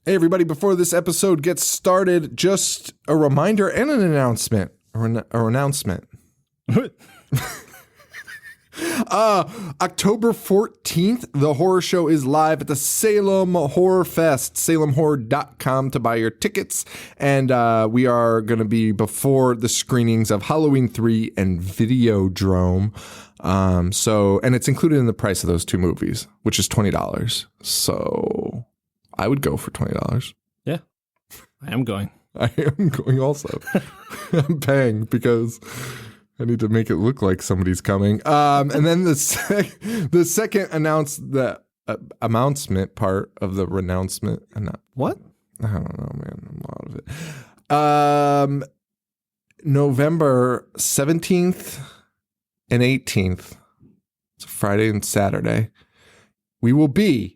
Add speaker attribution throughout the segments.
Speaker 1: Hey, everybody, before this episode gets started, just a reminder and an announcement. Or announcement. October 14th, the horror show is live at the Salem Horror Fest, salemhorror.com to buy your tickets. And we are going to be before the screenings of Halloween 3 and Videodrome. And it's included in the price of those two movies, which is $20. So I would go for $20.
Speaker 2: Yeah, I am going.
Speaker 1: I am going also. I'm paying because I need to make it look like somebody's coming. And then the second announcement part of the renouncement.
Speaker 2: What?
Speaker 1: I don't know, man. A lot of it. November 17th and 18th. It's a Friday and Saturday. We will be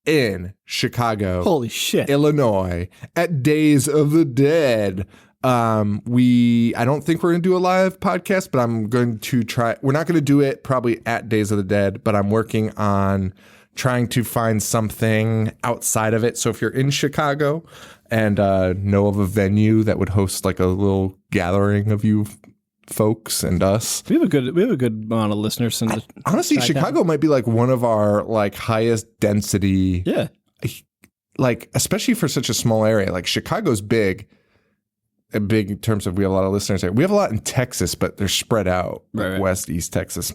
Speaker 1: in Chicago.
Speaker 2: Holy shit.
Speaker 1: Illinois at Days of the Dead. I don't think we're going to do a live podcast, but I'm going to try. We're not going to do it probably at Days of the Dead, but I'm working on trying to find something outside of it. So if you're in Chicago and know of a venue that would host like a little gathering of you folks and us,
Speaker 2: we have a good amount of listeners.
Speaker 1: Honestly, Chicago might be like one of our like highest density.
Speaker 2: Yeah.
Speaker 1: Like, especially for such a small area. Like Chicago's big in terms of we have a lot of listeners there. We have a lot in Texas, but they're spread out. Right. West, East Texas.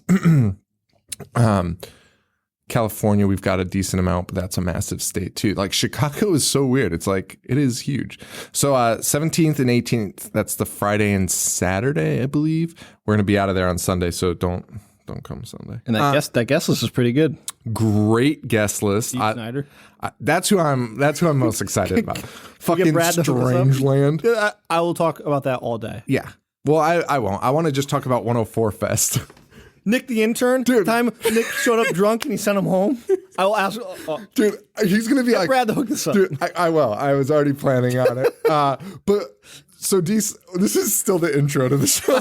Speaker 1: California, we've got a decent amount, but that's a massive state too. Like Chicago is so weird. It's like, it is huge. So 17th and 18th, that's the Friday and Saturday, I believe. We're going to be out of there on Sunday, so don't come Sunday.
Speaker 2: And that guest list is pretty good.
Speaker 1: Great guest list.
Speaker 2: Snyder.
Speaker 1: That's who I'm most excited about. Fucking Strangeland.
Speaker 2: I will talk about that all day.
Speaker 1: Yeah. Well, I won't. I want to just talk about 104 Fest.
Speaker 2: Nick the intern, dude. Time Nick showed up drunk and he sent him home. I will ask,
Speaker 1: dude. He's gonna be like,
Speaker 2: Brad to hook this up.
Speaker 1: Dude, I will. I was already planning on it. But so this is still the intro to the show.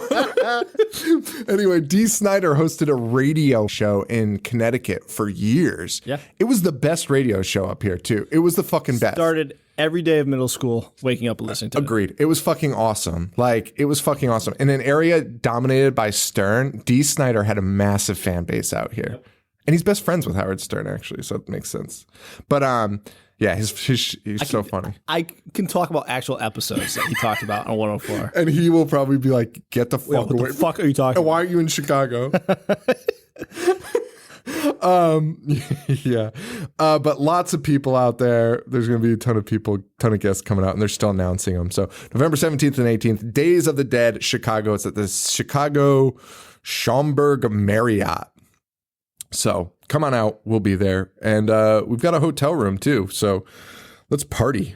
Speaker 1: Anyway, Dee Snider hosted a radio show in Connecticut for years.
Speaker 2: Yeah,
Speaker 1: it was the best radio show up here too. It was the fucking best.
Speaker 2: Started every day of middle school, waking up and listening to it.
Speaker 1: Agreed. It was fucking awesome. Like, it was fucking awesome. In an area dominated by Stern, Dee Snider had a massive fan base out here. Yep. And he's best friends with Howard Stern, actually, so it makes sense. But, yeah, he's so funny.
Speaker 2: I can talk about actual episodes that he talked about on 104.
Speaker 1: And he will probably be like, get the fuck away.
Speaker 2: What the fuck are you talking about?
Speaker 1: Why are you in Chicago? Yeah. But lots of people out there. There's going to be a ton of guests coming out, and they're still announcing them. So November 17th and 18th, Days of the Dead, Chicago. It's at the Chicago Schaumburg Marriott. So come on out. We'll be there. And we've got a hotel room too. So let's party.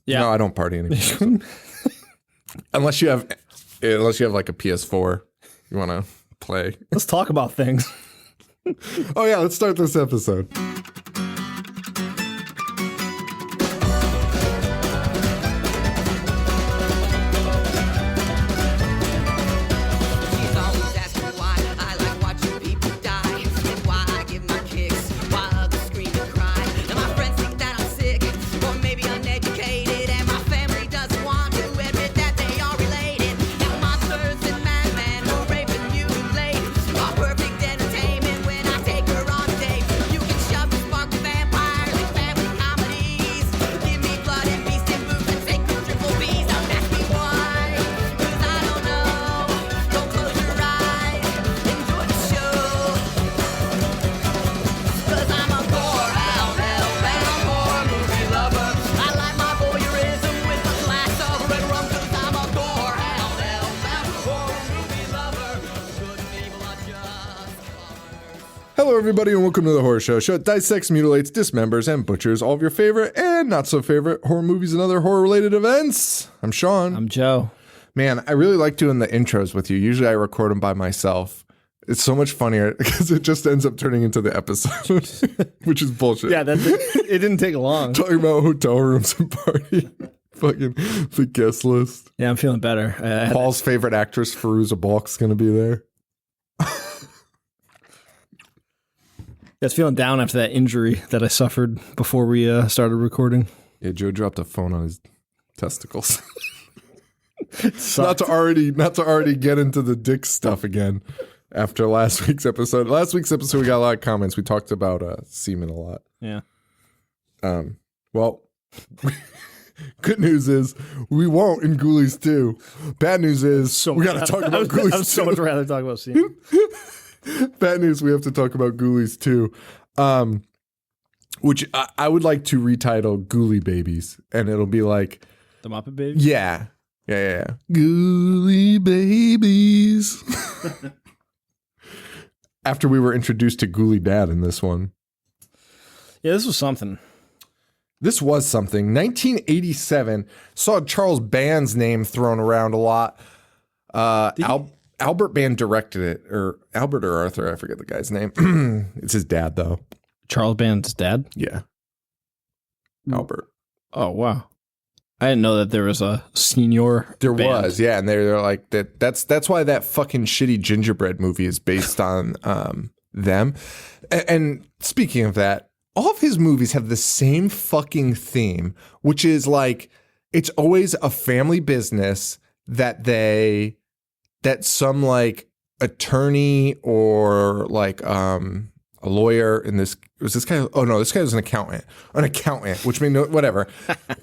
Speaker 1: Yeah. No, I don't party anymore. Unless you have like a PS4 you want to play.
Speaker 2: Let's talk about things.
Speaker 1: Oh yeah, let's start this episode. Hello, everybody, and welcome to the Horror Show. Show that dissects, mutilates, dismembers, and butchers all of your favorite and not so favorite horror movies and other horror-related events. I'm Sean.
Speaker 2: I'm Joe.
Speaker 1: Man, I really like doing the intros with you. Usually I record them by myself. It's so much funnier because it just ends up turning into the episode, which is bullshit.
Speaker 2: Yeah, it didn't take long.
Speaker 1: Talking about hotel rooms and party. Fucking the guest list.
Speaker 2: Yeah, I'm feeling better.
Speaker 1: Paul's favorite actress, Fairuza Balk's going to be there.
Speaker 2: I was feeling down after that injury that I suffered before we started recording.
Speaker 1: Yeah, Joe dropped a phone on his testicles. not to already get into the dick stuff again after last week's episode. Last week's episode, we got a lot of comments. We talked about semen a lot.
Speaker 2: Yeah.
Speaker 1: Well, good news is we won't in Ghoulies 2. Bad news is we got to talk about Ghoulies 2.
Speaker 2: I would so much rather talk about semen.
Speaker 1: Bad news, we have to talk about Ghoulies 2. Which I would like to retitle Ghoulie Babies. And it'll be like...
Speaker 2: The Muppet Babies?
Speaker 1: Yeah. Ghoulie Babies. After we were introduced to Ghoulie Dad in this one.
Speaker 2: Yeah, this was something.
Speaker 1: This was something. 1987. Saw Charles Band's name thrown around a lot. Albert Band directed it. Or Albert or Arthur, I forget the guy's name. It's his dad, though.
Speaker 2: Charles Band's dad?
Speaker 1: Yeah. Albert.
Speaker 2: Oh, wow. I didn't know that there was a senior
Speaker 1: There
Speaker 2: band.
Speaker 1: was, yeah. And they're like, that's why that fucking shitty gingerbread movie is based on them. And speaking of that, all of his movies have the same fucking theme, which is like, it's always a family business that some like attorney or like a lawyer in this was this guy. Oh no, this guy was an accountant, which means whatever.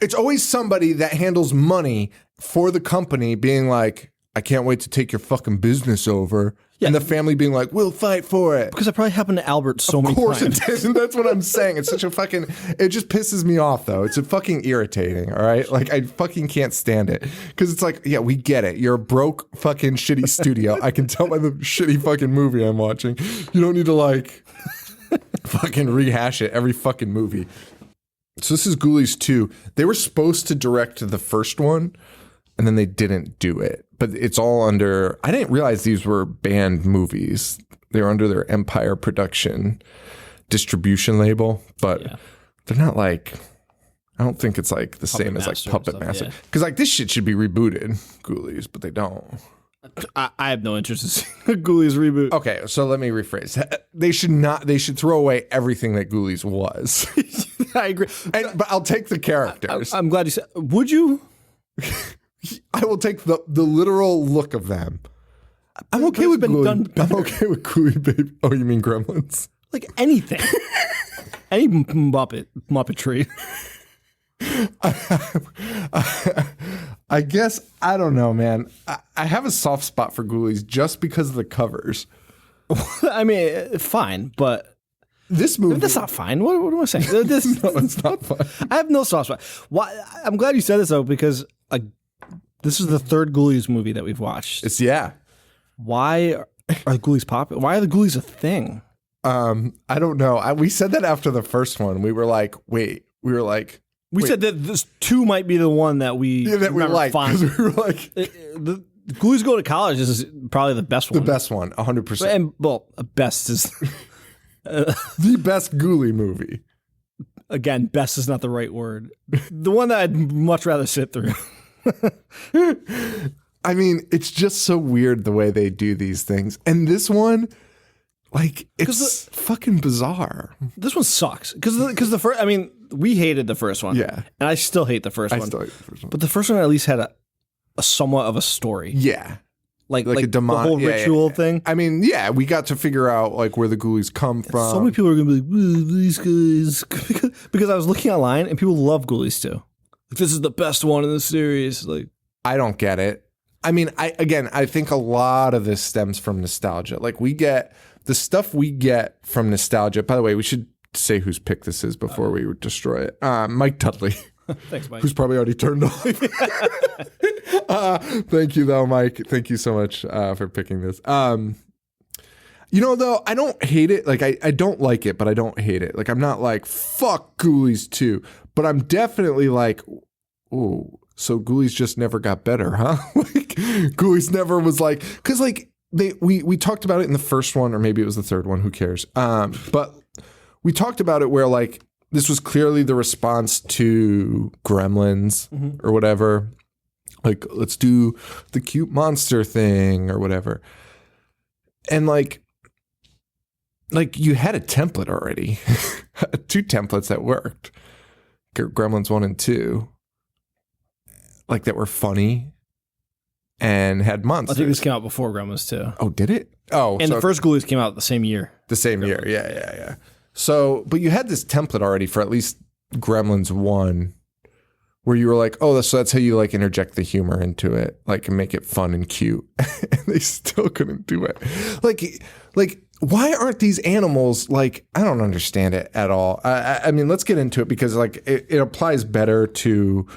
Speaker 1: It's always somebody that handles money for the company being like, I can't wait to take your fucking business over. Yeah. And the family being like, we'll fight for it.
Speaker 2: Because it probably happened to Albert so many times. Of
Speaker 1: course it did. And that's what I'm saying. It's such a fucking, it just pisses me off though. It's a fucking irritating, all right? Like I fucking can't stand it. Because it's like, yeah, we get it. You're a broke fucking shitty studio. I can tell by the shitty fucking movie I'm watching. You don't need to like fucking rehash it every fucking movie. So this is Ghoulies 2. They were supposed to direct the first one and then they didn't do it. But it's all under, I didn't realize these were banned movies. They were under their Empire Production distribution label, but they're not like, I don't think it's like the same as like Puppet Master. Because like this shit should be rebooted, Ghoulies, but they don't.
Speaker 2: I have no interest in seeing a Ghoulies reboot.
Speaker 1: Okay, so let me rephrase. They should throw away everything that Ghoulies was.
Speaker 2: I agree.
Speaker 1: But I'll take the characters.
Speaker 2: I'm glad you said, would you?
Speaker 1: I will take the literal look of them. I'm okay with Ghoulie Baby. Oh, you mean Gremlins?
Speaker 2: Like anything. Any Muppetry.
Speaker 1: I guess, I don't know, man. I have a soft spot for Ghoulies just because of the covers.
Speaker 2: I mean, fine, but
Speaker 1: this movie...
Speaker 2: That's not fine. What am I saying?
Speaker 1: No, it's not fine.
Speaker 2: I have no soft spot. Why? I'm glad you said this, though, because this is the third Ghoulies movie that we've watched. Why are the Ghoulies popular? Why are the Ghoulies a thing?
Speaker 1: I don't know. We said that after the first one. We were like, wait.
Speaker 2: We said that this 2 might be the one that we
Speaker 1: like.
Speaker 2: Fond.
Speaker 1: We were like,
Speaker 2: the Ghoulies Go to College is probably the best one.
Speaker 1: The best one, 100%.
Speaker 2: And well, best is
Speaker 1: the best Ghoulie movie.
Speaker 2: Again, best is not the right word. The one that I'd much rather sit through.
Speaker 1: I mean, it's just so weird the way they do these things. And this one, like, it's fucking bizarre.
Speaker 2: This one sucks. Because the first, I mean, we hated the first one.
Speaker 1: Yeah.
Speaker 2: And I still hate the first one.
Speaker 1: I still hate the first one.
Speaker 2: But the first one at least had a somewhat of a story.
Speaker 1: Yeah.
Speaker 2: Like a the whole ritual thing.
Speaker 1: I mean, yeah, we got to figure out like where the Ghoulies come from.
Speaker 2: So many people are going to be like, these guys. Because I was looking online and people love Ghoulies 2. Like, this is the best one in the series. Like,
Speaker 1: I don't get it. I mean, I think a lot of this stems from nostalgia. Like we get the stuff we get from nostalgia. By the way, we should say whose pick this is before we destroy it. Mike Dudley.
Speaker 2: Thanks, Mike.
Speaker 1: Who's probably already turned off. Thank you, though, Mike. Thank you so much for picking this. You know, though, I don't hate it. Like, I don't like it, but I don't hate it. Like, I'm not like, fuck Ghoulies 2. But I'm definitely like, oh, so Ghoulies just never got better, huh? Like, Ghoulies never was like, because, like, we talked about it in the first one, or maybe it was the third one, who cares? But we talked about it where, like, this was clearly the response to Gremlins or whatever. Like, let's do the cute monster thing or whatever. And like you had a template already, 2 templates that worked. Gremlins 1 and 2, like that were funny and had monsters.
Speaker 2: I think this came out before Gremlins 2.
Speaker 1: Oh, did it? Oh,
Speaker 2: and the first Ghoulies came out the same year.
Speaker 1: The same year, yeah. So, but you had this template already for at least Gremlins 1, where you were like, oh, so that's how you like interject the humor into it, like and make it fun and cute. And they still couldn't do it. Like, why aren't these animals like? I don't understand it at all. I mean, let's get into it because like it applies better to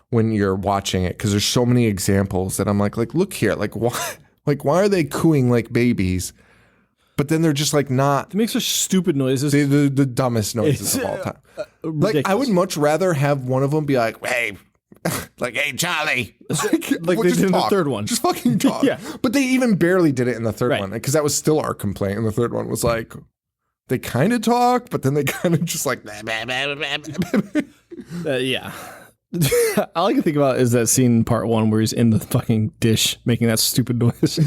Speaker 1: when you're watching it because there's so many examples that I'm like look here, like why are they cooing like babies? But then they're just like not.
Speaker 2: They make such stupid noises.
Speaker 1: The dumbest noises of all time. Like I would much rather have one of them be like, hey, hey Charlie,
Speaker 2: like they did in the third one.
Speaker 1: Just fucking talk.
Speaker 2: Yeah.
Speaker 1: But they even barely did it in the third one because that was still our complaint. And the third one was like, they kind of talk, but then they kind of just like.
Speaker 2: Yeah. All I can think about is that scene in part 1 where he's in the fucking dish making that stupid noise.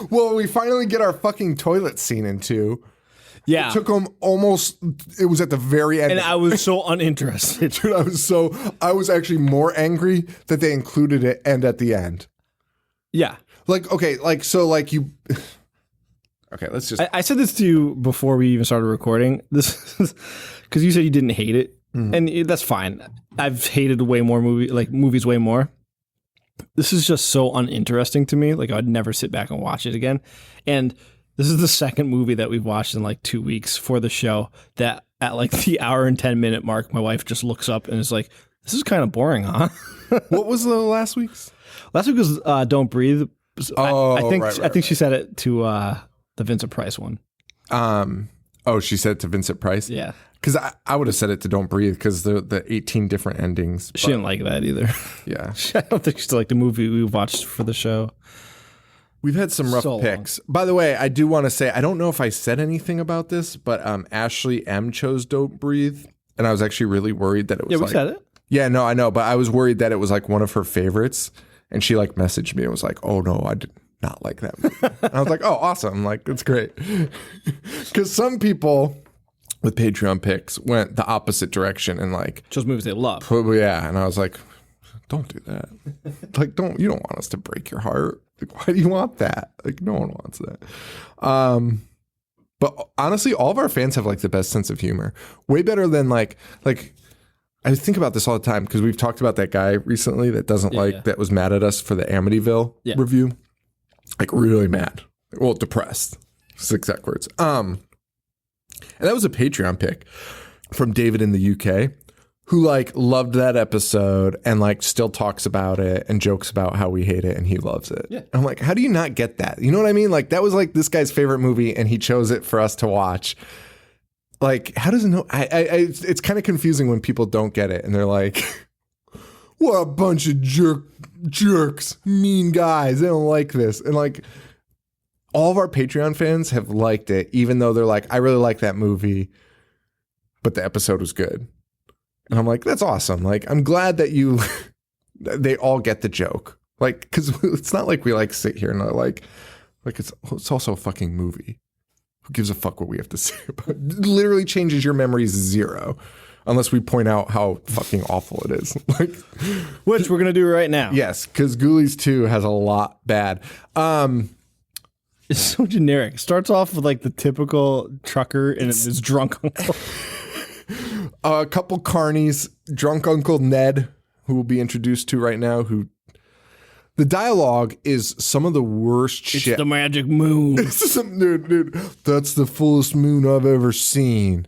Speaker 1: Well, we finally get our fucking toilet scene in 2.
Speaker 2: Yeah.
Speaker 1: It took them it was at the very end.
Speaker 2: And I was so uninterested.
Speaker 1: Dude, I was actually more angry that they included it and at the end.
Speaker 2: Yeah.
Speaker 1: Like, okay, like, so like you. Okay, let's just.
Speaker 2: I said this to you before we even started recording. This because you said you didn't hate it. Mm-hmm. And that's fine. I've hated movies way more. This is just so uninteresting to me. Like I'd never sit back and watch it again. And this is the second movie that we've watched in like 2 weeks for the show that at like the hour and 10-minute mark, my wife just looks up and is like, this is kind of boring, huh?
Speaker 1: What was the last week's?
Speaker 2: Last week was Don't Breathe.
Speaker 1: Oh,
Speaker 2: I think she said it to the Vincent Price one.
Speaker 1: She said it to Vincent Price?
Speaker 2: Yeah.
Speaker 1: Because I would have said it to Don't Breathe because the 18 different endings.
Speaker 2: She didn't like that either.
Speaker 1: Yeah.
Speaker 2: I don't think she liked the movie we watched for the show.
Speaker 1: We've had some rough picks. By the way, I do want to say, I don't know if I said anything about this, but Ashley M chose Don't Breathe. And I was actually really worried that it was
Speaker 2: we said it.
Speaker 1: Yeah, no, I know. But I was worried that it was like one of her favorites. And she like messaged me and was like, oh no, I did not like that movie. And I was like, oh, awesome. Like, that's great. Because some people with Patreon picks went the opposite direction and like
Speaker 2: chose movies they love.
Speaker 1: Yeah. And I was like, don't do that. Like, you don't want us to break your heart. Like, why do you want that? Like, no one wants that. But honestly, all of our fans have like the best sense of humor. Way better than like I think about this all the time because we've talked about that guy recently that that was mad at us for the Amityville review. Like really mad. Well, depressed. 6 exact words. And that was a Patreon pick from David in the UK who like loved that episode and like still talks about it and jokes about how we hate it and he loves it. Yeah. I'm like, how do you not get that? You know what I mean? Like that was like this guy's favorite movie and he chose it for us to watch. Like, how does it know? It's kind of confusing when people don't get it and they're like, what a bunch of jerks, mean guys. They don't like this. And like all of our Patreon fans have liked it, even though they're like, I really like that movie, but the episode was good. And I'm like, that's awesome. Like, I'm glad that they all get the joke. Like, because it's not like we like sit here and like it's also a fucking movie. Who gives a fuck what we have to say about it? It literally changes your memories 0. Unless we point out how fucking awful it is. Like,
Speaker 2: which we're going to do right now.
Speaker 1: Yes, because Ghoulies 2 has a lot bad.
Speaker 2: It's so generic. It starts off with like the typical trucker and his drunk uncle.
Speaker 1: A couple carnies, drunk Uncle Ned, who will be introduced to right now, who the dialogue is some of the worst shit.
Speaker 2: It's the magic moon.
Speaker 1: Dude, that's the fullest moon I've ever seen.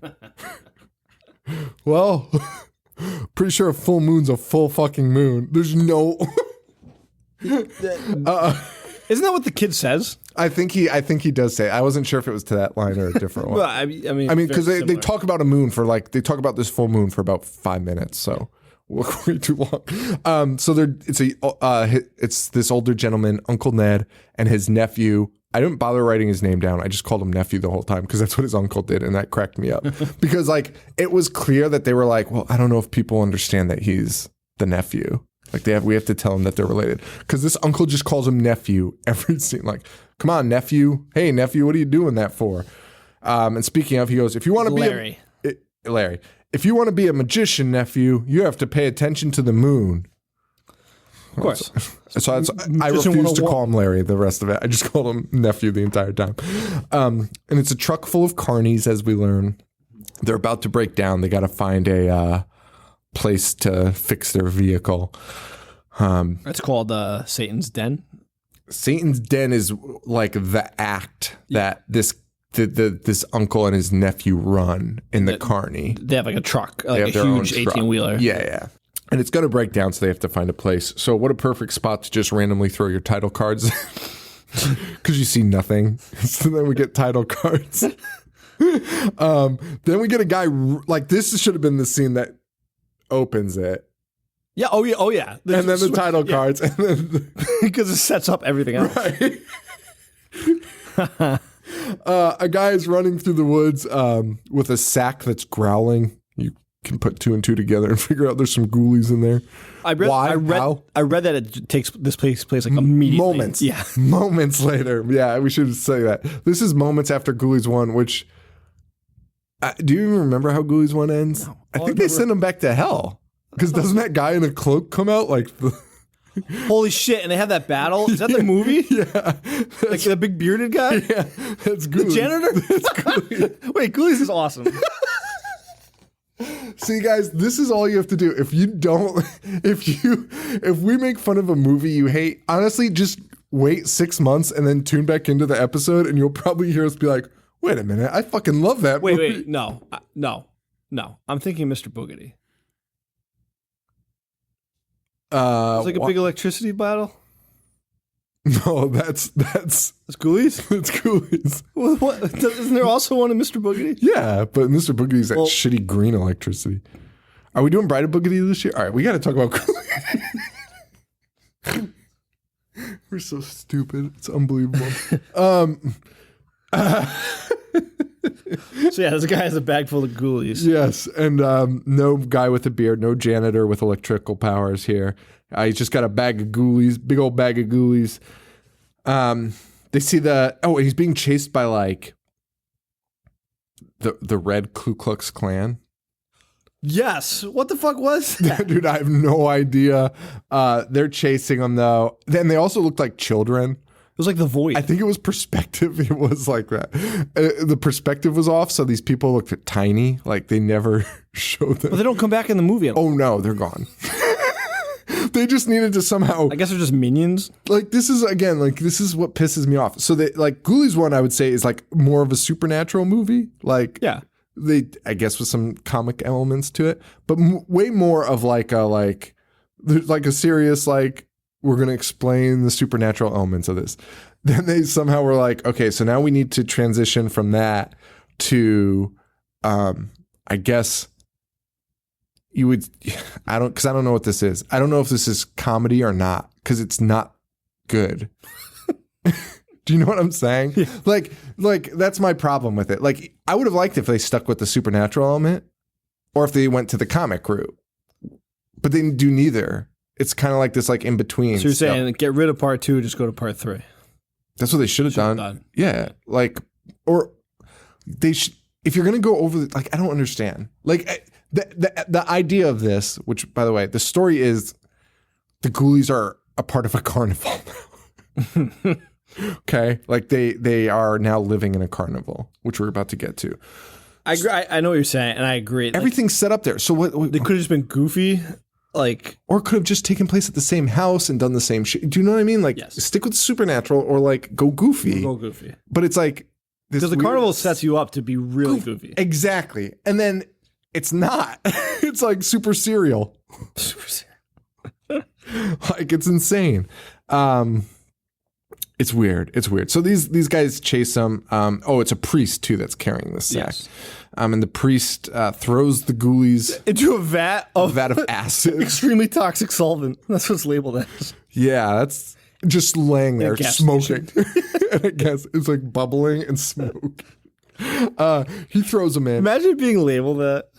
Speaker 1: Well, pretty sure a full moon's a full fucking moon. There's no.
Speaker 2: Isn't that what the kid says?
Speaker 1: I think he does say it. I wasn't sure if it was to that line or a different one.
Speaker 2: Well, I mean,
Speaker 1: because they talk about a moon for like they talk about this full moon for about 5 minutes, so way too long. So it's this older gentleman, Uncle Ned, and his nephew. I didn't bother writing his name down. I just called him nephew the whole time because that's what his uncle did, and that cracked me up. Because like it was clear that they were like, well, I don't know if people understand that he's the nephew. Like we have to tell him that they're related because this uncle just calls him nephew every scene. Like, come on, nephew. Hey, nephew, what are you doing that for? And speaking of, he goes, if you want to be
Speaker 2: Larry.
Speaker 1: Larry, if you want to be a magician, nephew, you have to pay attention to the moon.
Speaker 2: Of course.
Speaker 1: So I refuse to call him Larry the rest of it. I just called him nephew the entire time. And it's a truck full of carnies, as we learn. They're about to break down. They got to find a place to fix their vehicle.
Speaker 2: It's called Satan's Den.
Speaker 1: Satan's Den is like the act that this uncle and his nephew run in the carny.
Speaker 2: They have like a truck, like a huge 18-wheeler.
Speaker 1: Yeah. And it's going to break down, so they have to find a place. So what a perfect spot to just randomly throw your title cards. Because you see nothing. So then we get title cards. Then we get a guy, like this should have been the scene that opens it.
Speaker 2: Yeah. Oh yeah.
Speaker 1: And then the title cards, and then
Speaker 2: because it sets up everything else.
Speaker 1: Right. A guy is running through the woods with a sack that's growling. You can put 2 and 2 together and figure out there's some ghoulies in there.
Speaker 2: I read that it takes this place like immediately.
Speaker 1: Moments. Yeah. Moments later. Yeah, we should say that. This is moments after Ghoulies 1, which do you even remember how Ghoulies 1 ends? No. I think they send him back to hell. Because doesn't that guy in a cloak come out like
Speaker 2: holy shit, and they have that battle? Is that the movie?
Speaker 1: Yeah.
Speaker 2: Like the big bearded guy?
Speaker 1: Yeah. That's Ghoulies.
Speaker 2: The janitor?
Speaker 1: That's Ghoulies.
Speaker 2: Wait, Ghoulies is awesome.
Speaker 1: See, guys, this is all you have to do. If we make fun of a movie you hate, honestly, just wait 6 months and then tune back into the episode and you'll probably hear us be like, wait a minute, I fucking love that movie.
Speaker 2: Wait, no. I'm thinking Mr. Boogedy. It's like a big electricity battle.
Speaker 1: No, that's
Speaker 2: Ghoulies?
Speaker 1: It's Ghoulies.
Speaker 2: What? Isn't there also one in Mr. Boogedy?
Speaker 1: Yeah, but Mr. Boogedy's that shitty green electricity. Are we doing Bride of Boogedy this year? All right, we got to talk about Ghoulies. We're so stupid. It's unbelievable.
Speaker 2: So yeah, this guy has a bag full of ghoulies.
Speaker 1: Yes, and no guy with a beard, no janitor with electrical powers here. He's just got a bag of ghoulies, big old bag of ghoulies. They see he's being chased by like the Red Ku Klux Klan.
Speaker 2: Yes, what the fuck was that?
Speaker 1: Dude, I have no idea. They're chasing him though. Then they also looked like children.
Speaker 2: It was like The Void.
Speaker 1: I think it was perspective. It was like that. The perspective was off, so these people looked tiny. Like they never showed them.
Speaker 2: But they don't come back in the movie.
Speaker 1: Oh no, they're gone. They just needed to somehow.
Speaker 2: I guess they're just minions.
Speaker 1: Like this is what pisses me off. So they like Ghoulies 1, I would say, is like more of a supernatural movie. Like I guess with some comic elements to it, but way more of like a serious like. We're going to explain the supernatural elements of this. Then they somehow were like, okay, so now we need to transition from that to, I guess because I don't know what this is. I don't know if this is comedy or not, because it's not good. Do you know what I'm saying? Yeah. Like that's my problem with it. Like I would have liked if they stuck with the supernatural element or if they went to the comic route, but they didn't do neither. It's kind of like this, like in between.
Speaker 2: So you're saying get rid of part 2, just go to part 3.
Speaker 1: That's what they should have done. Yeah, like, or they should. If you're gonna go over, like, I don't understand. Like the idea of this, which by the way, the story is the Ghoulies are a part of a carnival now. Okay, like they are now living in a carnival, which we're about to get to.
Speaker 2: I agree. I know what you're saying, and I agree.
Speaker 1: Everything's set up there. So what
Speaker 2: they could have just been goofy. Like,
Speaker 1: or could have just taken place at the same house and done the same shit. Do you know what I mean? Like, stick with the supernatural or like go goofy.
Speaker 2: Go goofy.
Speaker 1: But it's like
Speaker 2: because the carnival sets you up to be really goofy.
Speaker 1: Exactly, and then it's not. It's like super serial.
Speaker 2: Super serial.
Speaker 1: Like it's insane. It's weird. It's weird. So these guys chase them. It's a priest too that's carrying this sack.
Speaker 2: Yes.
Speaker 1: And the priest throws the ghoulies
Speaker 2: into a vat of
Speaker 1: acid.
Speaker 2: Extremely toxic solvent. That's what's labeled as.
Speaker 1: Yeah, that's just laying there smoking. And I guess it's like bubbling and smoke. He throws them in.
Speaker 2: Imagine being labeled that.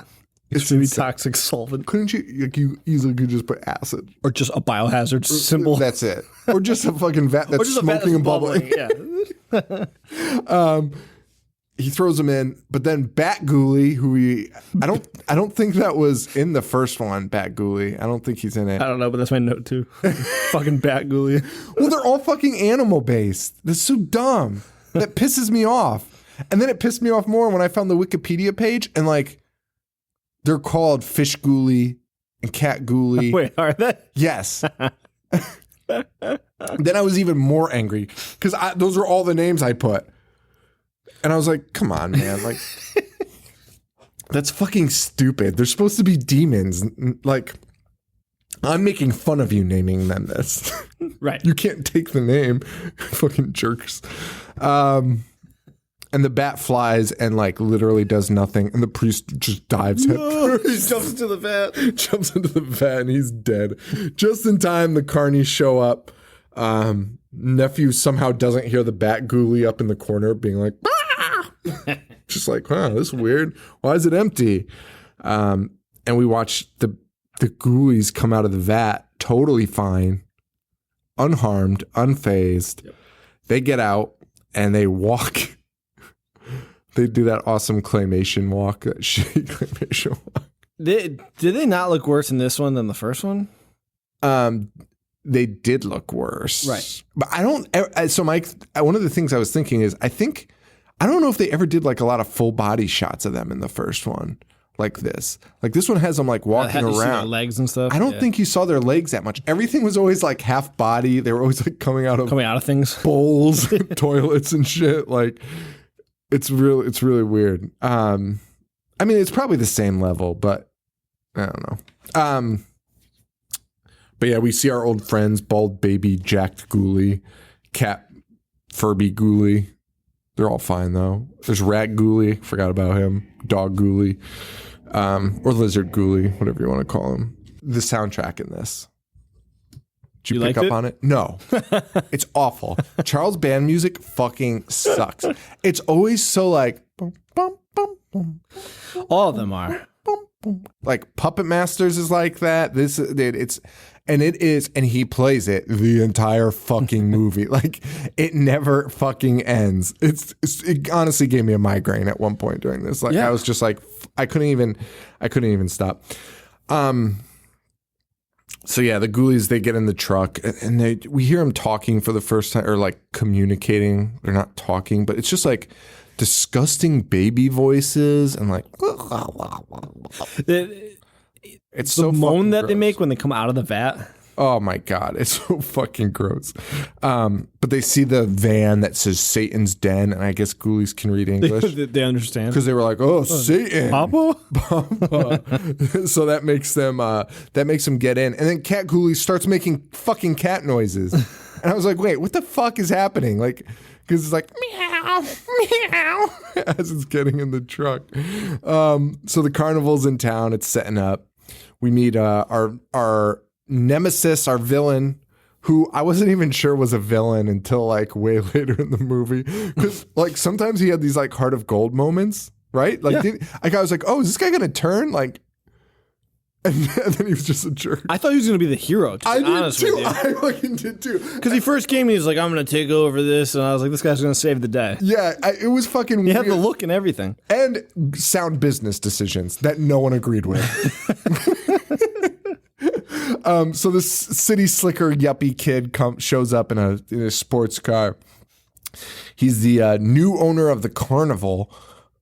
Speaker 2: Extremely toxic solvent.
Speaker 1: Couldn't you? Like you easily could just put acid
Speaker 2: or just a biohazard symbol.
Speaker 1: That's it. Or just a fucking vat that's smoking and bubbling.
Speaker 2: Yeah.
Speaker 1: he throws him in, but then Bat Ghoulie, I don't think that was in the first one. Bat Ghoulie, I don't think he's in it.
Speaker 2: I don't know, but that's my note too. Fucking Bat Ghoulie.
Speaker 1: Well, they're all fucking animal based. That's so dumb. That pisses me off. And then it pissed me off more when I found the Wikipedia page and like they're called Fish Ghoulie and Cat Ghoulie.
Speaker 2: Wait, are they?
Speaker 1: Yes. Then I was even more angry because those are all the names I put. And I was like, come on, man. Like, that's fucking stupid. They're supposed to be demons. Like, I'm making fun of you naming them this.
Speaker 2: Right.
Speaker 1: You can't take the name. Fucking jerks. And the bat flies and, like, literally does nothing. And the priest just dives head first.
Speaker 2: He jumps into the vat.
Speaker 1: Jumps into the vat and he's dead. Just in time, the carnies show up. Nephew somehow doesn't hear the Bat Ghoulie up in the corner being like, just like, wow, this is weird. Why is it empty? And we watch the ghoulies come out of the vat totally fine, unharmed, unfazed. Yep. They get out and they walk. They do that awesome claymation walk, that shitty claymation walk.
Speaker 2: Did they not look worse in this one than the first one?
Speaker 1: They did look worse.
Speaker 2: Right.
Speaker 1: But I don't, so Mike, one of the things I was thinking is, I don't know if they ever did like a lot of full body shots of them in the first one like this. Like this one has them like walking
Speaker 2: you see their
Speaker 1: around.
Speaker 2: legs and stuff.
Speaker 1: I don't think you saw their legs that much. Everything was always like half body. They were always like coming out of
Speaker 2: things,
Speaker 1: bowls, toilets and shit. Like it's really weird. I mean, it's probably the same level, but I don't know. But yeah, we see our old friends, bald baby jacked Ghoulie, cat Furby Ghoulie. They're all fine though. There's Rat Ghoulie, forgot about him. Dog Ghoulie, or Lizard Ghoulie, whatever you want to call him. The soundtrack in this. Did you pick up on it? No. It's awful. Charles Band music fucking sucks. It's always so like boom, boom, boom, boom.
Speaker 2: All of them are.
Speaker 1: Boom, boom. Like Puppet Masters is like that. And he plays it the entire fucking movie. Like it never fucking ends. It honestly gave me a migraine at one point during this. Like I was just like, I couldn't even stop. So yeah, the Ghoulies, they get in the truck and we hear them talking for the first time, or like communicating. They're not talking, but it's just like disgusting baby voices and like it's so
Speaker 2: the moan that
Speaker 1: gross.
Speaker 2: they make when they come out of the vat.
Speaker 1: Oh my God, it's so fucking gross. But they see the van that says Satan's Den, and I guess Ghoulies can read English.
Speaker 2: They understand.
Speaker 1: Because they were like, oh, Satan.
Speaker 2: Papa?
Speaker 1: So that makes them get in. And then Cat Ghoulie starts making fucking cat noises. And I was like, wait, what the fuck is happening? Like, because it's like, meow, meow, as it's getting in the truck. So the carnival's in town. It's setting up. We meet our nemesis, our villain, who I wasn't even sure was a villain until like way later in the movie. Because like sometimes he had these like heart of gold moments, right? Like, I was like, oh, is this guy gonna turn? Like, and then he was just a jerk.
Speaker 2: I thought he was gonna be the hero.
Speaker 1: I did too. I fucking did too.
Speaker 2: Because he first came, he was like, I'm gonna take over this, and I was like, this guy's gonna save the day.
Speaker 1: Yeah, it was fucking
Speaker 2: weird. He had the look and everything.
Speaker 1: And sound business decisions that no one agreed with. So this city slicker yuppie kid shows up in a sports car. He's the new owner of the carnival.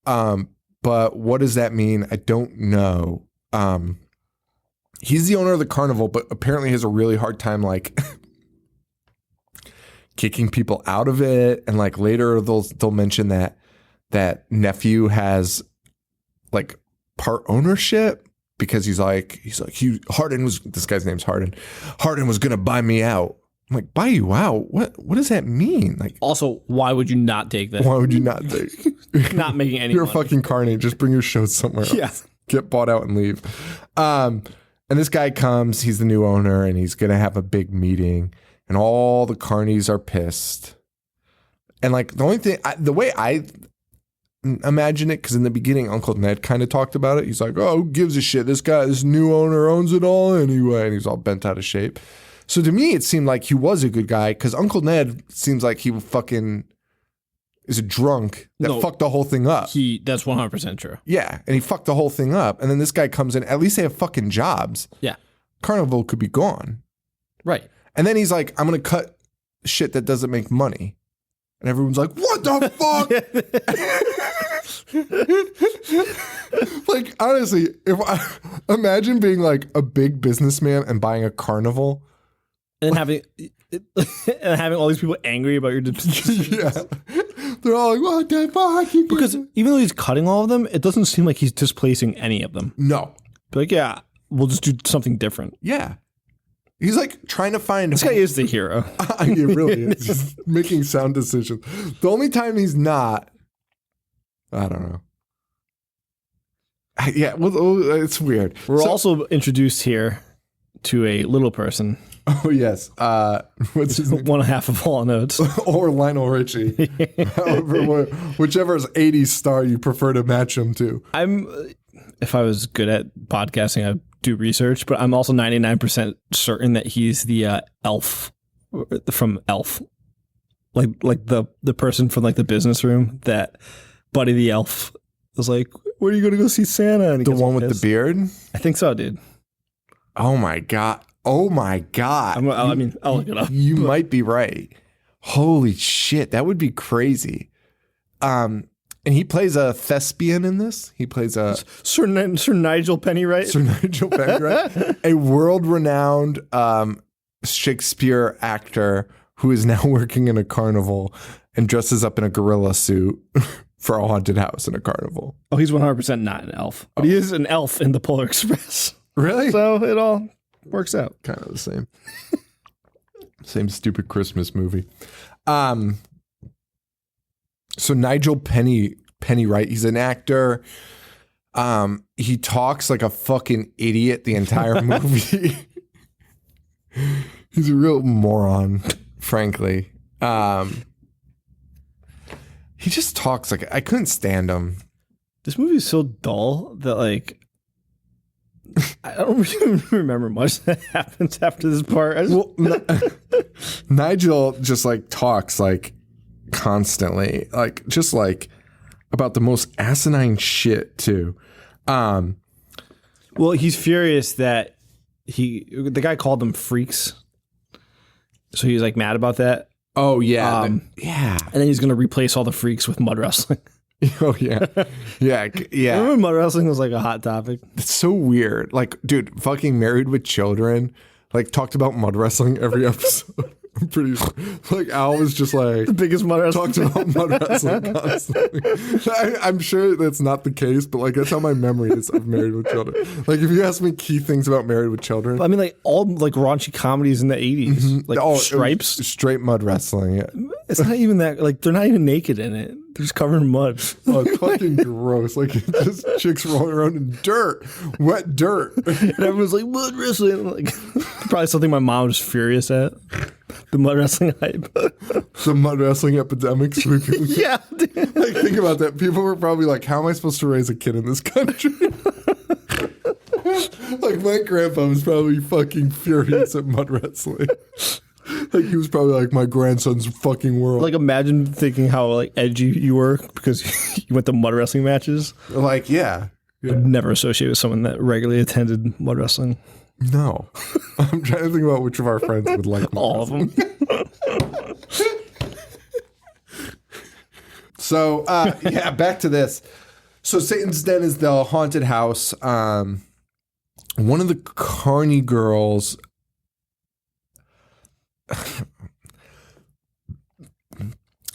Speaker 1: But what does that mean? I don't know. He's the owner of the carnival, but apparently has a really hard time like kicking people out of it. And like later they'll mention that nephew has like part ownership. Because he's like Hardin was, this guy's name's Hardin. Hardin was gonna buy me out. I'm like, buy you out? What does that mean? Like,
Speaker 2: also, why would you not take that?
Speaker 1: Why would you not take?
Speaker 2: Not making any.
Speaker 1: You're
Speaker 2: money.
Speaker 1: a fucking carny. Just bring your show somewhere else.
Speaker 2: Yeah.
Speaker 1: Get bought out and leave. And this guy comes. He's the new owner, and he's gonna have a big meeting. And all the carnies are pissed. And like the only thing, the way I imagine it, because in the beginning Uncle Ned kind of talked about it. He's like, oh, who gives a shit? This new owner owns it all anyway. And he's all bent out of shape. So to me, it seemed like he was a good guy, because Uncle Ned seems like he fucking is a drunk that fucked the whole thing up.
Speaker 2: That's 100% true.
Speaker 1: Yeah, and he fucked the whole thing up. And then this guy comes in. At least they have fucking jobs.
Speaker 2: Yeah. Carnival
Speaker 1: could be gone.
Speaker 2: Right.
Speaker 1: And then he's like, I'm going to cut shit that doesn't make money. And everyone's like, what the fuck? Like, honestly, imagine being like a big businessman and buying a Carnival.
Speaker 2: And having all these people angry about your decisions.
Speaker 1: Yeah. They're all like, what the fuck?
Speaker 2: Because even though he's cutting all of them, it doesn't seem like he's displacing any of them.
Speaker 1: No.
Speaker 2: But like, yeah, we'll just do something different.
Speaker 1: Yeah. He's like trying to find...
Speaker 2: This guy is the hero.
Speaker 1: He really is. Just making sound decisions. The only time he's not... I don't know. Yeah, well, it's weird.
Speaker 2: We're also introduced here to a little person.
Speaker 1: Oh, yes. What's his name?
Speaker 2: One half of Hall & Oates.
Speaker 1: Or Lionel Richie. However, whichever's 80s star you prefer to match him to.
Speaker 2: If I was good at podcasting, I'd do research, but I'm also 99% certain that he's the elf from Elf. Like the person from like the business room that Buddy the Elf was like, where are you going to go see Santa? And
Speaker 1: the one with the beard?
Speaker 2: I think so, dude.
Speaker 1: Oh my God. Oh my God.
Speaker 2: I'll look it up.
Speaker 1: You might be right. Holy shit. That would be crazy. And he plays a thespian in this. He plays a...
Speaker 2: Sir Nigel Pennywright.
Speaker 1: Sir Nigel Pennywright. A world-renowned Shakespeare actor who is now working in a carnival and dresses up in a gorilla suit for a haunted house in a carnival.
Speaker 2: Oh, he's 100% not an elf. But he is an elf in the Polar Express.
Speaker 1: Really?
Speaker 2: So it all works out.
Speaker 1: Kind of the same. Same stupid Christmas movie. So Nigel Pennywright, he's an actor. He talks like a fucking idiot the entire movie. He's a real moron, frankly. He just talks like I couldn't stand him.
Speaker 2: This movie is so dull that like I don't really remember much that happens after this part.
Speaker 1: Nigel just like talks like constantly, like just like about the most asinine shit too.
Speaker 2: Well, he's furious that the guy called them freaks, so he's like mad about that.
Speaker 1: Oh yeah, yeah.
Speaker 2: And then he's gonna replace all the freaks with mud wrestling.
Speaker 1: Oh yeah, yeah.
Speaker 2: Remember mud wrestling was like a hot topic.
Speaker 1: It's so weird. Like, dude, fucking Married with Children, like talked about mud wrestling every episode. I'm pretty like Al was just like
Speaker 2: the biggest mud wrestling.
Speaker 1: Talked about mud wrestling constantly. I'm sure that's not the case, but like that's how my memory is of Married with Children. Like if you ask me key things about Married with Children,
Speaker 2: I mean like all like raunchy comedies in the 80s, like Stripes,
Speaker 1: straight mud wrestling. Yeah.
Speaker 2: It's not even that like they're not even naked in it. They're just covered in mud.
Speaker 1: Oh, it's fucking gross. Like just chicks rolling around in dirt, wet dirt.
Speaker 2: And everyone's like mud wrestling. Like probably something my mom was furious at. The mud wrestling hype.
Speaker 1: The mud wrestling epidemics.
Speaker 2: Yeah.
Speaker 1: Like think about that. People were probably like, how am I supposed to raise a kid in this country? Like my grandpa was probably fucking furious at mud wrestling. Like he was probably like, my grandson's fucking world.
Speaker 2: Like imagine thinking how like edgy you were because you went to mud wrestling matches.
Speaker 1: Like yeah.
Speaker 2: I'd never associate with someone that regularly attended mud wrestling.
Speaker 1: No. I'm trying to think about which of our friends would like mud
Speaker 2: all
Speaker 1: wrestling.
Speaker 2: of them.
Speaker 1: So yeah, back to this. So Satan's Den is the haunted house. One of the Carney girls.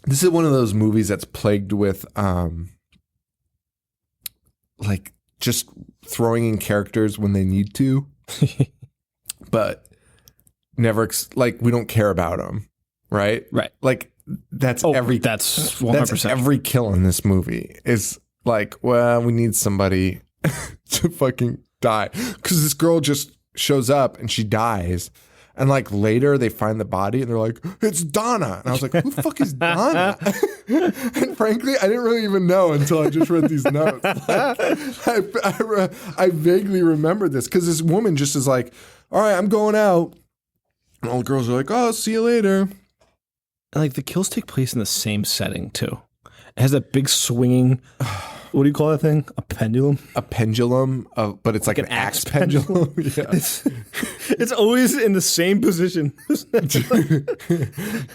Speaker 1: This is one of those movies that's plagued with like just throwing in characters when they need to, but never like we don't care about them, right?
Speaker 2: Right.
Speaker 1: Like that's
Speaker 2: that's 100%.
Speaker 1: That's every kill in this movie is like, well, we need somebody to fucking die because this girl just shows up and she dies. And like later they find the body and they're like, it's Donna. And I was like, who the fuck is Donna? And frankly, I didn't really even know until I just read these notes. Like, I vaguely remember this because this woman just is like, all right, I'm going out. And all the girls are like, oh, see you later.
Speaker 2: And like the kills take place in the same setting too. It has that big swinging. What do you call that thing? A pendulum?
Speaker 1: A pendulum, but it's like an axe pendulum. Yeah.
Speaker 2: It's always in the same position.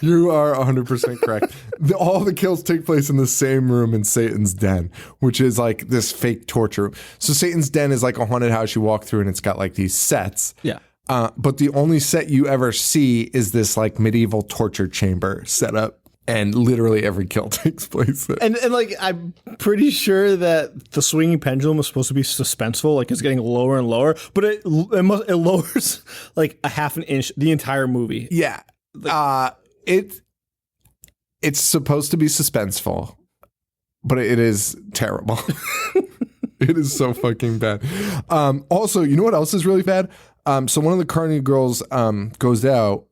Speaker 1: You are 100% correct. All the kills take place in the same room in Satan's den, which is like this fake torture room. So Satan's den is like a haunted house you walk through, and it's got like these sets.
Speaker 2: Yeah.
Speaker 1: But the only set you ever see is this like medieval torture chamber set up. And literally every kill takes place there.
Speaker 2: And like, I'm pretty sure that the swinging pendulum was supposed to be suspenseful. Like, it's getting lower and lower, but it lowers like a half an inch the entire movie.
Speaker 1: Yeah. It's supposed to be suspenseful, but it is terrible. It is so fucking bad. Also, you know what else is really bad? So one of the Carney girls goes out,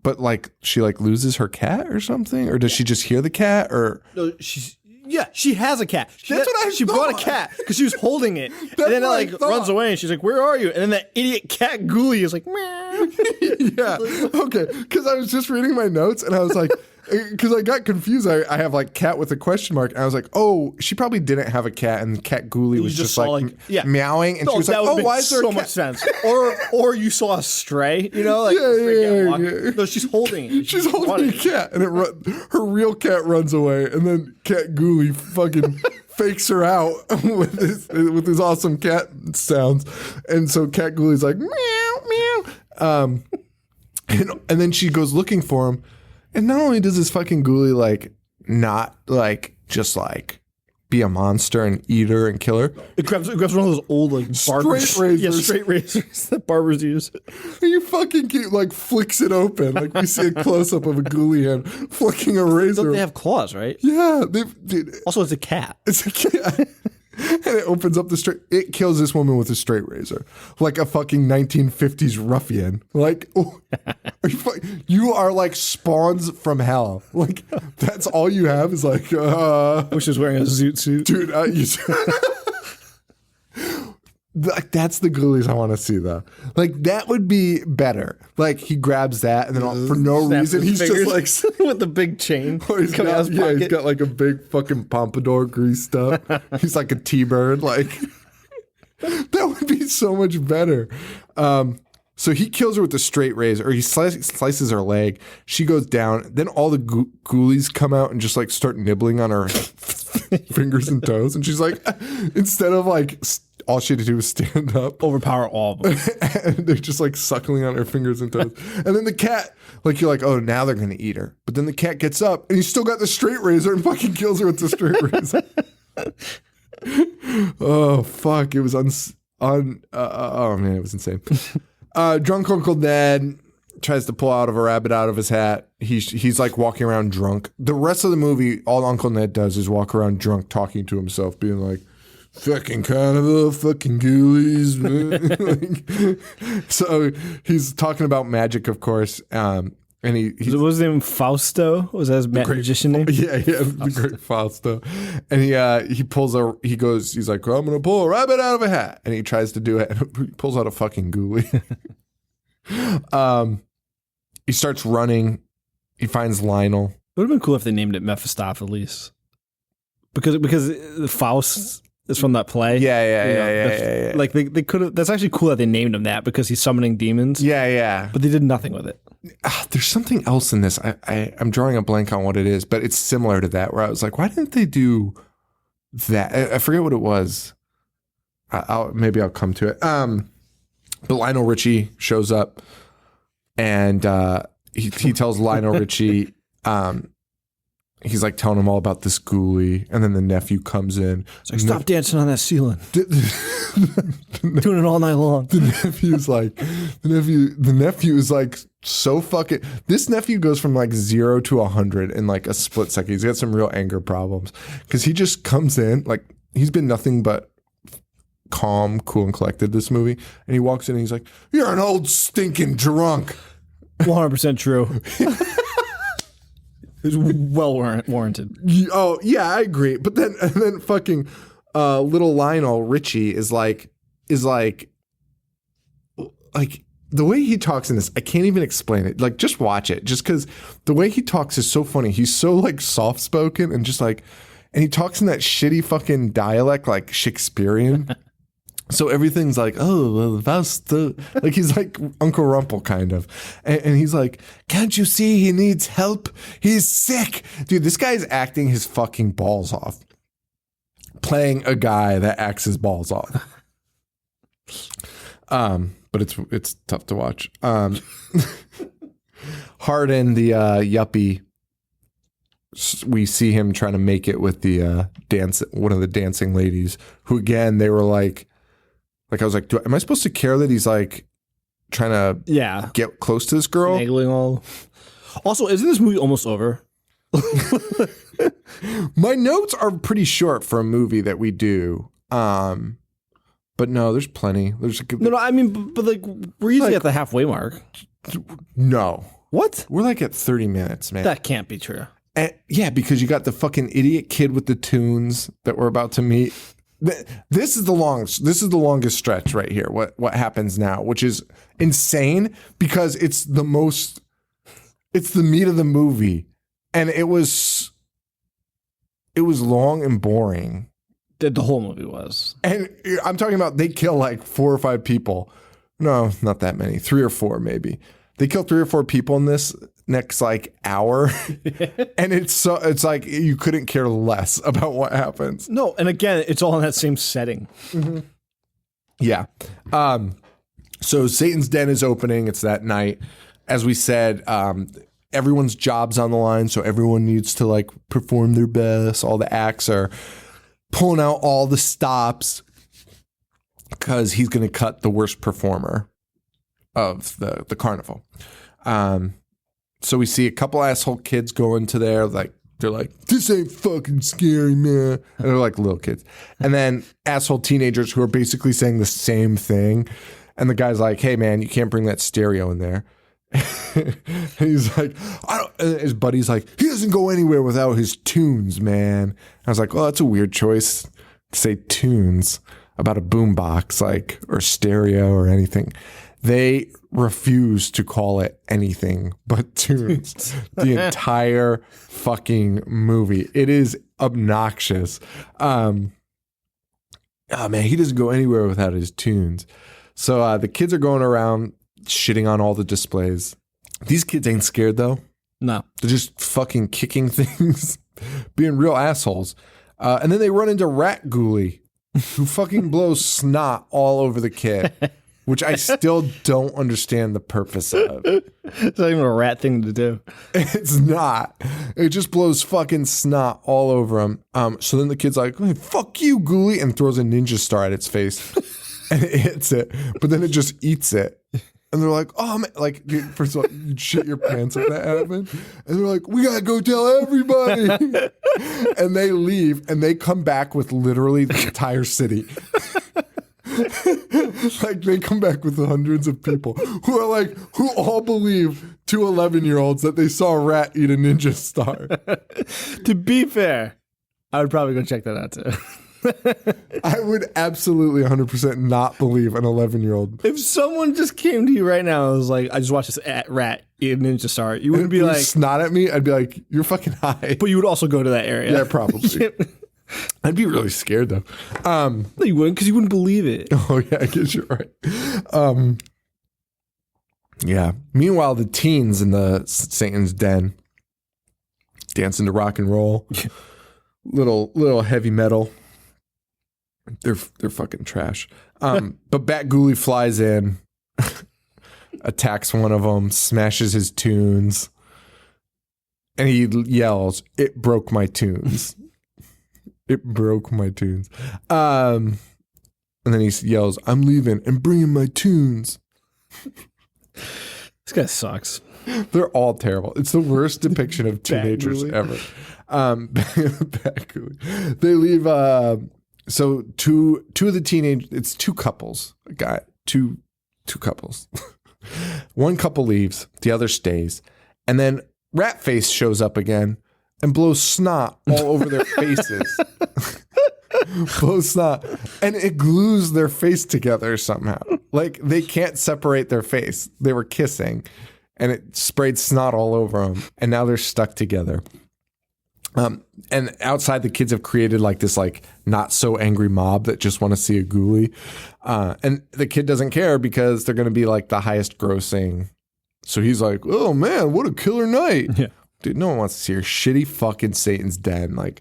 Speaker 1: but like she like loses her cat or something, or does she just hear the cat? Or
Speaker 2: no, she has a cat. She brought a cat because she was holding it, and then it like runs away, and she's like, "Where are you?" And then that idiot cat Ghoulie is like, "Meow."
Speaker 1: Yeah, okay. Because I was just reading my notes, and I was like, because I got confused. I have like cat with a question mark, and I was like, oh, she probably didn't have a cat, and cat Ghoulie was just like meowing, and she was like, oh, why is there
Speaker 2: so much sense? Or you saw a stray, you know, like
Speaker 1: yeah.
Speaker 2: No, she's holding it.
Speaker 1: She's holding a cat, and her real cat runs away, and then cat Ghoulie fucking fakes her out with his awesome cat sounds, and so cat Ghoulie's like meow meow, and then she goes looking for him. And not only does this fucking Ghoulie like not like just like be a monster and eat her and kill her,
Speaker 2: it grabs one of those old like barbers, straight razors that barbers use.
Speaker 1: And you fucking keep like flicks it open, like we see a close up of a Ghoulie hand flicking a razor.
Speaker 2: Don't they have claws, right?
Speaker 1: Yeah.
Speaker 2: Also, it's a cat.
Speaker 1: It's a cat. And it opens up it kills this woman with a straight razor. Like a fucking 1950s ruffian. Like, you are like spawns from hell. Like, that's all you have is like,
Speaker 2: Wish she was wearing a zoot suit.
Speaker 1: Dude, like, that's the Ghoulies I want to see, though. Like, that would be better. Like, he grabs that, and then for no reason, he's just like
Speaker 2: with the big chain.
Speaker 1: He's got like a big fucking pompadour greased up. He's like a T-bird. Like, that would be so much better. So he kills her with a straight razor, or he slices her leg. She goes down. Then all the Ghoulies come out and just like start nibbling on her fingers and toes. And she's like, instead of like, all she had to do was stand up.
Speaker 2: Overpower all of them.
Speaker 1: And they're just like suckling on her fingers and toes. And then the cat, like, you're like, oh, now they're going to eat her. But then the cat gets up and he's still got the straight razor and fucking kills her with the straight razor. Oh, fuck. It was oh, man, it was insane. Drunk Uncle Ned tries to pull out of a rabbit out of his hat. He's like walking around drunk. The rest of the movie, all Uncle Ned does is walk around drunk, talking to himself, being like, fucking carnival, fucking Ghoulies. So he's talking about magic, of course. And he
Speaker 2: what was his name? Fausto? Was that his magician name?
Speaker 1: Yeah, the great Fausto. And he's like, I'm gonna pull a rabbit out of a hat, and he tries to do it, and he pulls out a fucking Ghoulie. He starts running. He finds Lionel.
Speaker 2: It would have been cool if they named it Mephistopheles, because the Faust is from that play.
Speaker 1: Yeah.
Speaker 2: Like they could have. That's actually cool that they named him that, because he's summoning demons.
Speaker 1: Yeah.
Speaker 2: But they did nothing with it.
Speaker 1: There's something else in this. I'm drawing a blank on what it is, but it's similar to that, where I was like, why didn't they do that? I forget what it was. Maybe I'll come to it. But Lionel Richie shows up, and he tells Lionel Richie, he's like telling him all about this Ghoulie, and then the nephew comes in.
Speaker 2: It's like, stop dancing on that ceiling. Doing it all night long.
Speaker 1: The nephew is like so fucking. This nephew goes from like 0 to 100 in like a split second. He's got some real anger problems because he just comes in like he's been nothing but calm, cool, and collected this movie, and he walks in and he's like, "You're an old stinking drunk."
Speaker 2: 100% true. It's well warranted.
Speaker 1: Oh yeah, I agree. But then fucking little Lionel Richie is like the way he talks in this, I can't even explain it. Like, just watch it. Just because the way he talks is so funny. He's so like soft spoken and just like, and he talks in that shitty fucking dialect, like Shakespearean. So everything's like, oh, well, that's the, like he's like Uncle Rumple kind of. And he's like, can't you see he needs help? He's sick. Dude, this guy's acting his fucking balls off. Playing a guy that acts his balls off. But it's tough to watch. Hardin, the yuppie, we see him trying to make it with the one of the dancing ladies, who again, they were like I was like, am I supposed to care that he's like trying to get close to this girl?
Speaker 2: Finagling all. Also, isn't this movie almost over?
Speaker 1: My notes are pretty short for a movie that we do. But no, there's plenty.
Speaker 2: No, I mean, but like, we're usually at the halfway mark.
Speaker 1: No.
Speaker 2: What?
Speaker 1: We're like at 30 minutes, man.
Speaker 2: That can't be true.
Speaker 1: And, yeah, because you got the fucking idiot kid with the tunes that we're about to meet. This is the longest stretch right here. What happens now, which is insane because it's the meat of the movie, and it was long and boring.
Speaker 2: The whole movie was.
Speaker 1: And I'm talking about they kill like 4 or 5 people. No, not that many. 3 or 4 maybe. They kill 3 or 4 people in this next like hour. And it's like you couldn't care less about what happens.
Speaker 2: No, and again, it's all in that same setting.
Speaker 1: Mm-hmm. Yeah. So Satan's Den is opening. It's that night. As we said, everyone's job's on the line, so everyone needs to like perform their best. All the acts are pulling out all the stops because he's going to cut the worst performer of the carnival. So we see a couple asshole kids go into there, like they're like, this ain't fucking scary, man. And they're like little kids. And then asshole teenagers who are basically saying the same thing. And the guy's like, hey man, you can't bring that stereo in there. And he's like, and his buddy's like, he doesn't go anywhere without his tunes, man. I was like, well, that's a weird choice to say tunes about a boombox, like, or stereo or anything. They refuse to call it anything but tunes. The entire fucking movie. It is obnoxious. Oh man, he doesn't go anywhere without his tunes. So the kids are going around shitting on all the displays. These kids ain't scared though.
Speaker 2: No.
Speaker 1: They're just fucking kicking things, being real assholes. And then they run into Rat Ghoulie, who fucking blows snot all over the kid, which I still don't understand the purpose of.
Speaker 2: It's not even a rat thing to do.
Speaker 1: It's not. It just blows fucking snot all over him. So then the kid's like, hey, fuck you, Ghoulie, and throws a ninja star at its face. And it hits it, but then it just eats it. And they're like, oh, man. Like, dude, first of all, you'd shit your pants if that happened. And they're like, we got to go tell everybody. And they leave, and they come back with literally the entire city. Like, they come back with hundreds of people who all believe to 11-year-olds that they saw a rat eat a ninja star.
Speaker 2: To be fair, I would probably go check that out, too.
Speaker 1: I would absolutely 100% not believe an 11-year-old.
Speaker 2: If someone just came to you right now and was like, I just watched this rat eat a ninja star, you wouldn't be like...
Speaker 1: snot at me, I'd be like, you're fucking high.
Speaker 2: But you would also go to that area.
Speaker 1: Yeah, probably. I'd be really scared, though.
Speaker 2: No, you wouldn't, because you wouldn't believe it.
Speaker 1: Oh, yeah, I guess you're right. Yeah. Meanwhile, the teens in the Satan's Den dancing to rock and roll. Little heavy metal. They're fucking trash. But Bat Ghoulie flies in, attacks one of them, smashes his tunes, and he yells, "It broke my tunes." It broke my tunes. And then he yells, "I'm leaving and bringing my tunes."
Speaker 2: This guy sucks.
Speaker 1: They're all terrible. It's the worst depiction of teenagers ever. Bat Ghoulie. They leave. So two of the it's 2 couples. Two couples. One couple leaves, the other stays, and then Ratface shows up again and blows snot all over their faces. blows snot, and it glues their face together somehow. Like they can't separate their face. They were kissing, and it sprayed snot all over them, and now they're stuck together. And outside, the kids have created like this like not so angry mob that just want to see a ghoulie, and the kid doesn't care because they're going to be like the highest grossing. So he's like, "Oh man, what a killer night!"
Speaker 2: Yeah.
Speaker 1: Dude, no one wants to see your shitty fucking Satan's den. Like,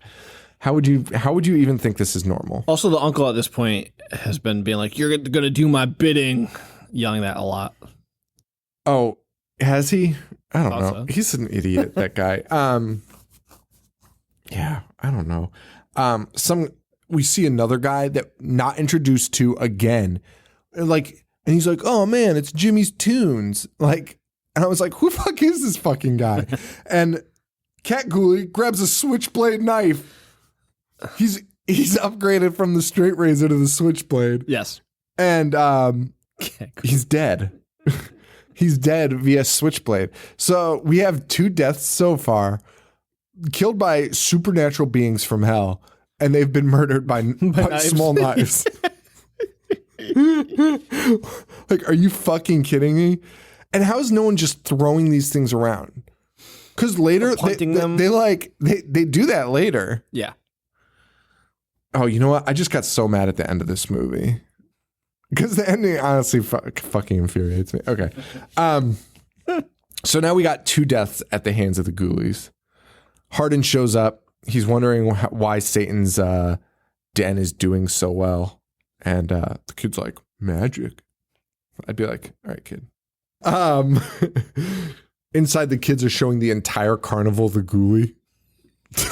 Speaker 1: how would you even think this is normal?
Speaker 2: Also, the uncle at this point has been being like, "You're going to do my bidding," yelling that a lot.
Speaker 1: Oh, has he? I don't know.
Speaker 2: So.
Speaker 1: He's an idiot, that guy. Yeah, I don't know. We see another guy that not introduced to again, and he's like, "Oh man, it's Jimmy's Tunes." And I was like, "Who the fuck is this fucking guy?" And Cat Ghoulie grabs a switchblade knife. He's upgraded from the straight razor to the switchblade.
Speaker 2: Yes,
Speaker 1: and he's dead. He's dead via switchblade. So we have 2 deaths so far. Killed by supernatural beings from hell, and they've been murdered by small knives. Like, are you fucking kidding me? And how is no one just throwing these things around? Because later they do that later.
Speaker 2: Yeah.
Speaker 1: Oh, you know what? I just got so mad at the end of this movie because the ending honestly fucking infuriates me. Okay, so now we got 2 deaths at the hands of the Ghoulies. Hardin shows up. He's wondering why Satan's den is doing so well. And the kid's like, magic. I'd be like, all right, kid. Inside, the kids are showing the entire carnival of the Ghoulie.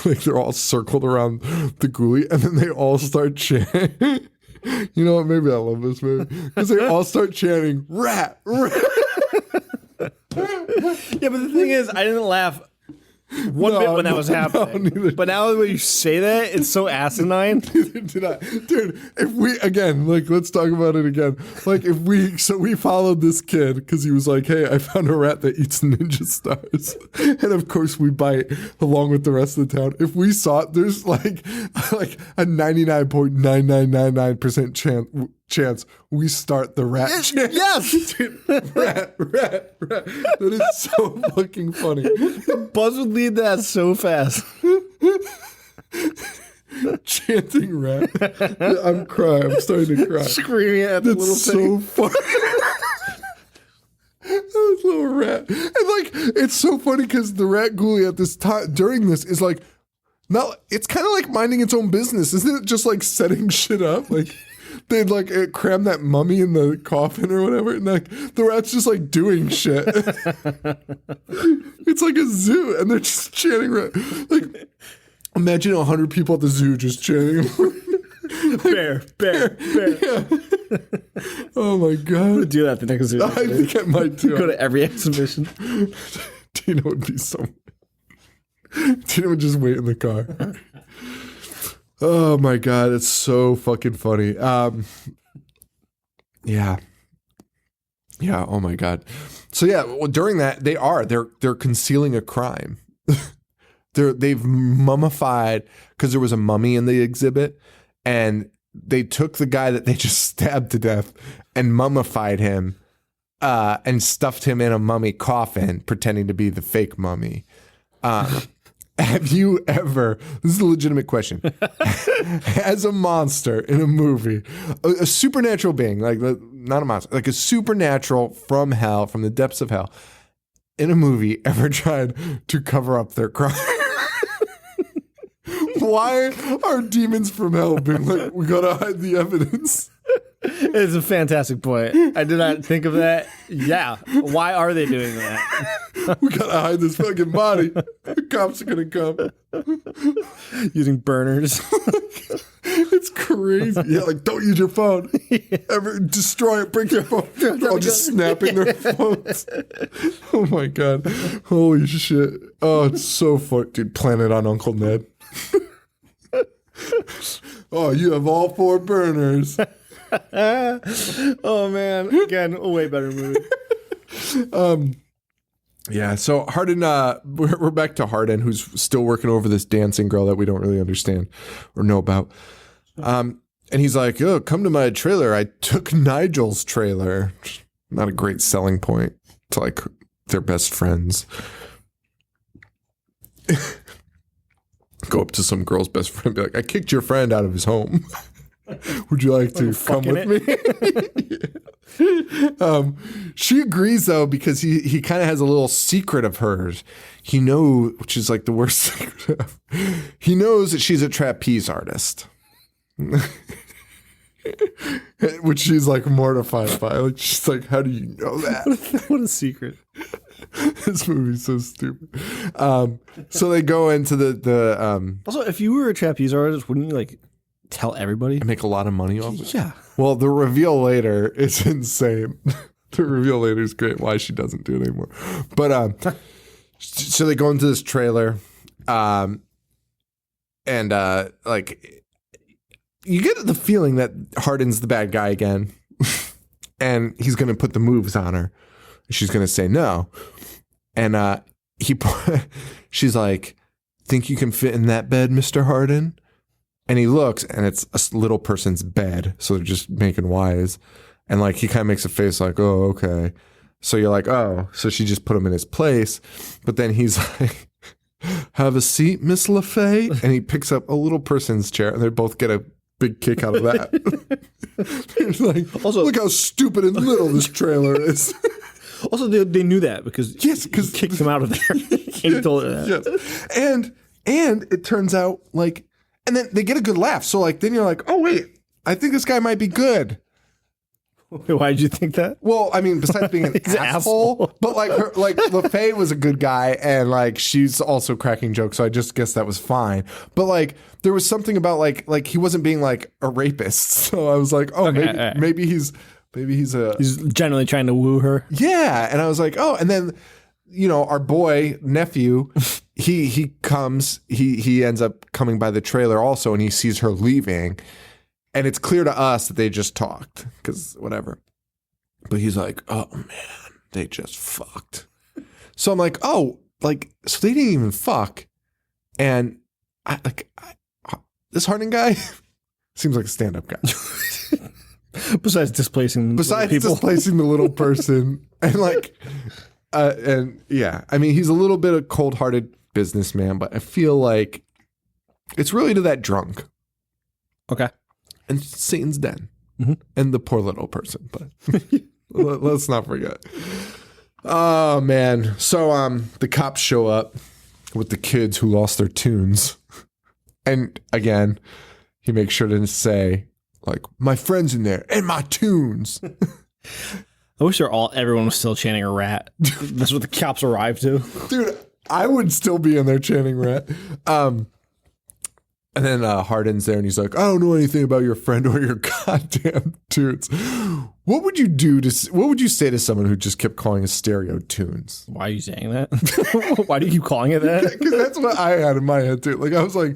Speaker 1: Like they're all circled around the Ghoulie, and then they all start chanting. You know what? Maybe I love this movie. Because they all start chanting, rat, rat.
Speaker 2: Yeah, but the thing is, I didn't laugh one bit when that was happening. But now when you say that, it's so asinine.
Speaker 1: Neither did I. Dude, if we, again, let's talk about it again. We followed this kid because he was like, hey, I found a rat that eats ninja stars. And of course we bite along with the rest of the town. If we saw it, there's like a 99.9999% chance we start the rat chant.
Speaker 2: Yes!
Speaker 1: Dude, rat. That is so fucking funny.
Speaker 2: Buzz would lead that so fast.
Speaker 1: Chanting rat. I'm crying. I'm starting to cry.
Speaker 2: Screaming at the little
Speaker 1: thing. That's so funny. That little rat. And it's so funny because the rat ghoulie at this time, during this, is like, no, it's kind of like minding its own business. Isn't it just like setting shit up? Like, they'd cram that mummy in the coffin or whatever, and the rat's just doing shit. It's like a zoo, and they're just chanting rat. Imagine 100 people at the zoo just chanting.
Speaker 2: Bear.
Speaker 1: Yeah. Oh my god!
Speaker 2: I'm gonna do that the next zoo.
Speaker 1: I think I might too.
Speaker 2: Go to every exhibition.
Speaker 1: Tina would be so. Tina would just wait in the car. Oh my god, it's so fucking funny. Yeah. Oh my god. So yeah, during that they're concealing a crime. They've mummified because there was a mummy in the exhibit, and they took the guy that they just stabbed to death and mummified him, and stuffed him in a mummy coffin, pretending to be the fake mummy. Have you ever, this is a legitimate question, as a monster in a movie, a supernatural being, not a monster, like a supernatural from hell, from the depths of hell, in a movie, ever tried to cover up their crime? Why are demons from hell being like, we gotta hide the evidence?
Speaker 2: It's a fantastic point. I did not think of that. Yeah. Why are they doing that?
Speaker 1: We gotta hide this fucking body. The cops are gonna come.
Speaker 2: Using burners.
Speaker 1: It's crazy. Yeah, don't use your phone. Ever destroy it, break your phone. They're all just snapping their phones. Oh my god. Holy shit. Oh, it's so fun. Dude, plan it on Uncle Ned. Oh, you have all 4 burners.
Speaker 2: Oh man, again, a way better movie.
Speaker 1: Yeah, so Hardin, we're back to Hardin, who's still working over this dancing girl that we don't really understand or know about. And he's like, oh, come to my trailer. I took Nigel's trailer. Not a great selling point to like their best friends. Go up to some girl's best friend and be like, I kicked your friend out of his home. Would you like to come with me? She agrees though, because he kind of has a little secret of hers. He knows, which is like the worst secret of. He knows that she's a trapeze artist. Which she's like mortified by. Like she's like, how do you know that?
Speaker 2: What a secret.
Speaker 1: This movie's so stupid. So they go into the
Speaker 2: Also, if you were a trapeze artist, wouldn't you like tell everybody?
Speaker 1: make a lot of money off it.
Speaker 2: Yeah.
Speaker 1: Well, the reveal later is insane. The reveal later is great. Why she doesn't do it anymore. But so they go into this trailer, and like you get the feeling that Hardin's the bad guy again, and he's going to put the moves on her. She's going to say no, and she's like, "Think you can fit in that bed, Mr. Hardin?" And he looks, and it's a little person's bed, so they're just making wise. And like he kind of makes a face like, "Oh, okay." So you're like, "Oh," so she just put him in his place. But then he's like, "Have a seat, Miss LaFay," and he picks up a little person's chair, and they both get a big kick out of that. It's like, also, look how stupid and little this trailer is.
Speaker 2: Also, they knew that because
Speaker 1: because
Speaker 2: he kicked him out of there. He told her that.
Speaker 1: Yes. And it turns out like, and then they get a good laugh. So like, then you're like, oh wait, I think this guy might be good.
Speaker 2: Why did you think that?
Speaker 1: Well, I mean, besides being an asshole, but like LaFay was a good guy, and like she's also cracking jokes, so I just guess that was fine. But like there was something about like he wasn't being like a rapist, so I was like, oh, okay, maybe he's
Speaker 2: generally trying to woo her.
Speaker 1: Yeah, and I was like, oh, and then our boy nephew, he comes, he ends up coming by the trailer also, and he sees her leaving. And it's clear to us that they just talked, because whatever. But he's like, oh, man, they just fucked. So I'm like, oh, like, so they didn't even fuck. And this Harding guy seems like a stand-up guy.
Speaker 2: Besides displacing
Speaker 1: the little person. And like, and yeah, I mean, he's a little bit of cold-hearted businessman, but I feel like it's really to that drunk.
Speaker 2: Okay.
Speaker 1: And Satan's den. Mm-hmm. And the poor little person. But let's not forget. Oh, man. So the cops show up with the kids who lost their tunes. And again, he makes sure to say, like, my friend's in there and my tunes.
Speaker 2: I wish everyone was still chanting a rat. That's what the cops arrived to.
Speaker 1: Dude, I would still be in there chanting rat. And then Hardin's there, and he's like, I don't know anything about your friend or your goddamn tunes. What would you do what would you say to someone who just kept calling a stereo tunes?
Speaker 2: Why are you saying that? Why do you keep calling it that?
Speaker 1: Because that's what I had in my head too. Like I was like,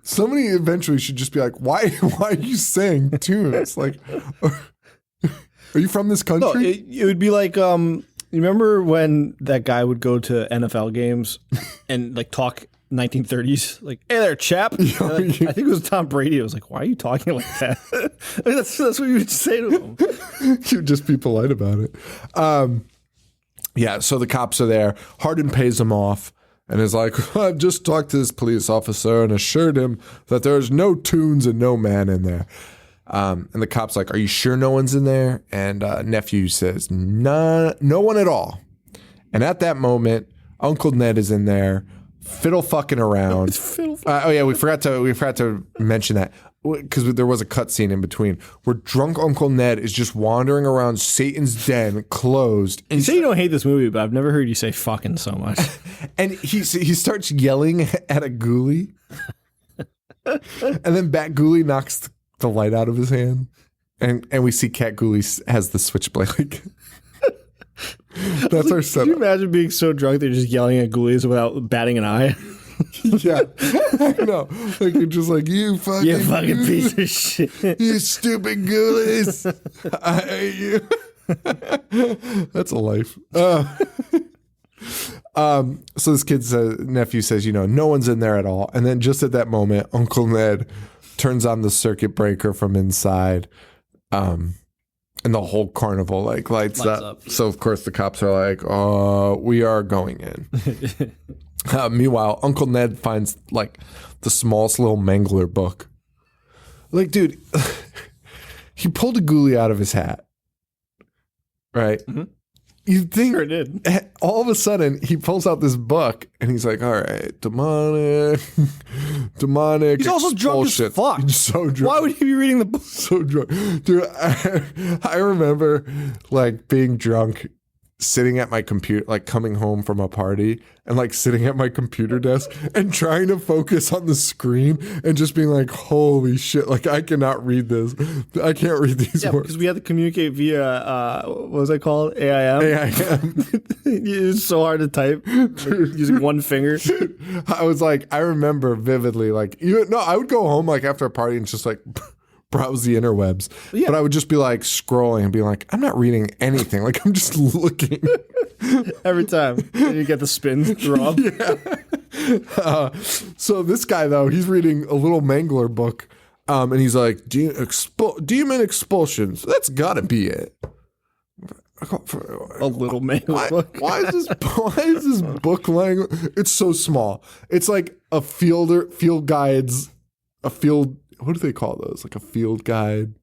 Speaker 1: somebody eventually should just be like, why are you saying tunes? Like, are you from this country?
Speaker 2: No, it would be like, you remember when that guy would go to NFL games and like talk 1930s, like, hey there, chap. I think it was Tom Brady. I was like, why are you talking like that? that's what you would say to him.
Speaker 1: You'd just be polite about it. Yeah, so the cops are there. Hardin pays them off and is like, I've just talked to this police officer and assured him that there's no tunes and no man in there. And the cop's like, are you sure no one's in there? And nephew says, no one at all. And at that moment, Uncle Ned is in there, fiddle fucking around. Oh yeah, we forgot to mention that because there was a cutscene in between where drunk Uncle Ned is just wandering around Satan's den, closed.
Speaker 2: And you say you don't hate this movie, but I've never heard you say "fucking" so much.
Speaker 1: And he starts yelling at a ghoulie, and then Bat Ghoulie knocks the light out of his hand, and we see Cat Ghoulie has the switchblade. That's our setup.
Speaker 2: Can you imagine being so drunk they're just yelling at ghoulies without batting an eye?
Speaker 1: Yeah, I know. Like you're just like, you fucking
Speaker 2: piece of shit.
Speaker 1: You stupid ghoulies. I hate you. That's a life. So this nephew says, no one's in there at all. And then just at that moment, Uncle Ned turns on the circuit breaker from inside. And the whole carnival like lights up. So of course the cops are like, "Oh, we are going in." Meanwhile, Uncle Ned finds like the smallest little Mangler book. Like, dude, he pulled a ghoulie out of his hat, right?
Speaker 2: Mm-hmm.
Speaker 1: You think
Speaker 2: Sure did.
Speaker 1: all of a sudden he pulls out this book and he's like, "All right, demonic."
Speaker 2: He's also drunk as fuck.
Speaker 1: He's so drunk.
Speaker 2: Why would he be reading the book?
Speaker 1: So drunk, dude. I remember like being drunk, sitting at my computer, like coming home from a party and like sitting at my computer desk and trying to focus on the screen and just being like, "Holy shit! Like I cannot read this. I can't read these
Speaker 2: Yeah,
Speaker 1: words."
Speaker 2: because we had to communicate via what was that called? AIM.
Speaker 1: AIM.
Speaker 2: It's so hard to type using one finger.
Speaker 1: I was like, I remember vividly, like, I would go home like after a party and just like browse the interwebs. Yeah. But I would just be like scrolling and be like, I'm not reading anything. Like, I'm just looking.
Speaker 2: Every time. And you get the spins wrong.
Speaker 1: Yeah. So this guy, though, he's reading a little Mangler book. And he's like, demon expulsions. That's got to be it.
Speaker 2: A little Mangler book.
Speaker 1: Why is this book language? It's so small. It's like a field guides, what do they call those? Like a field guide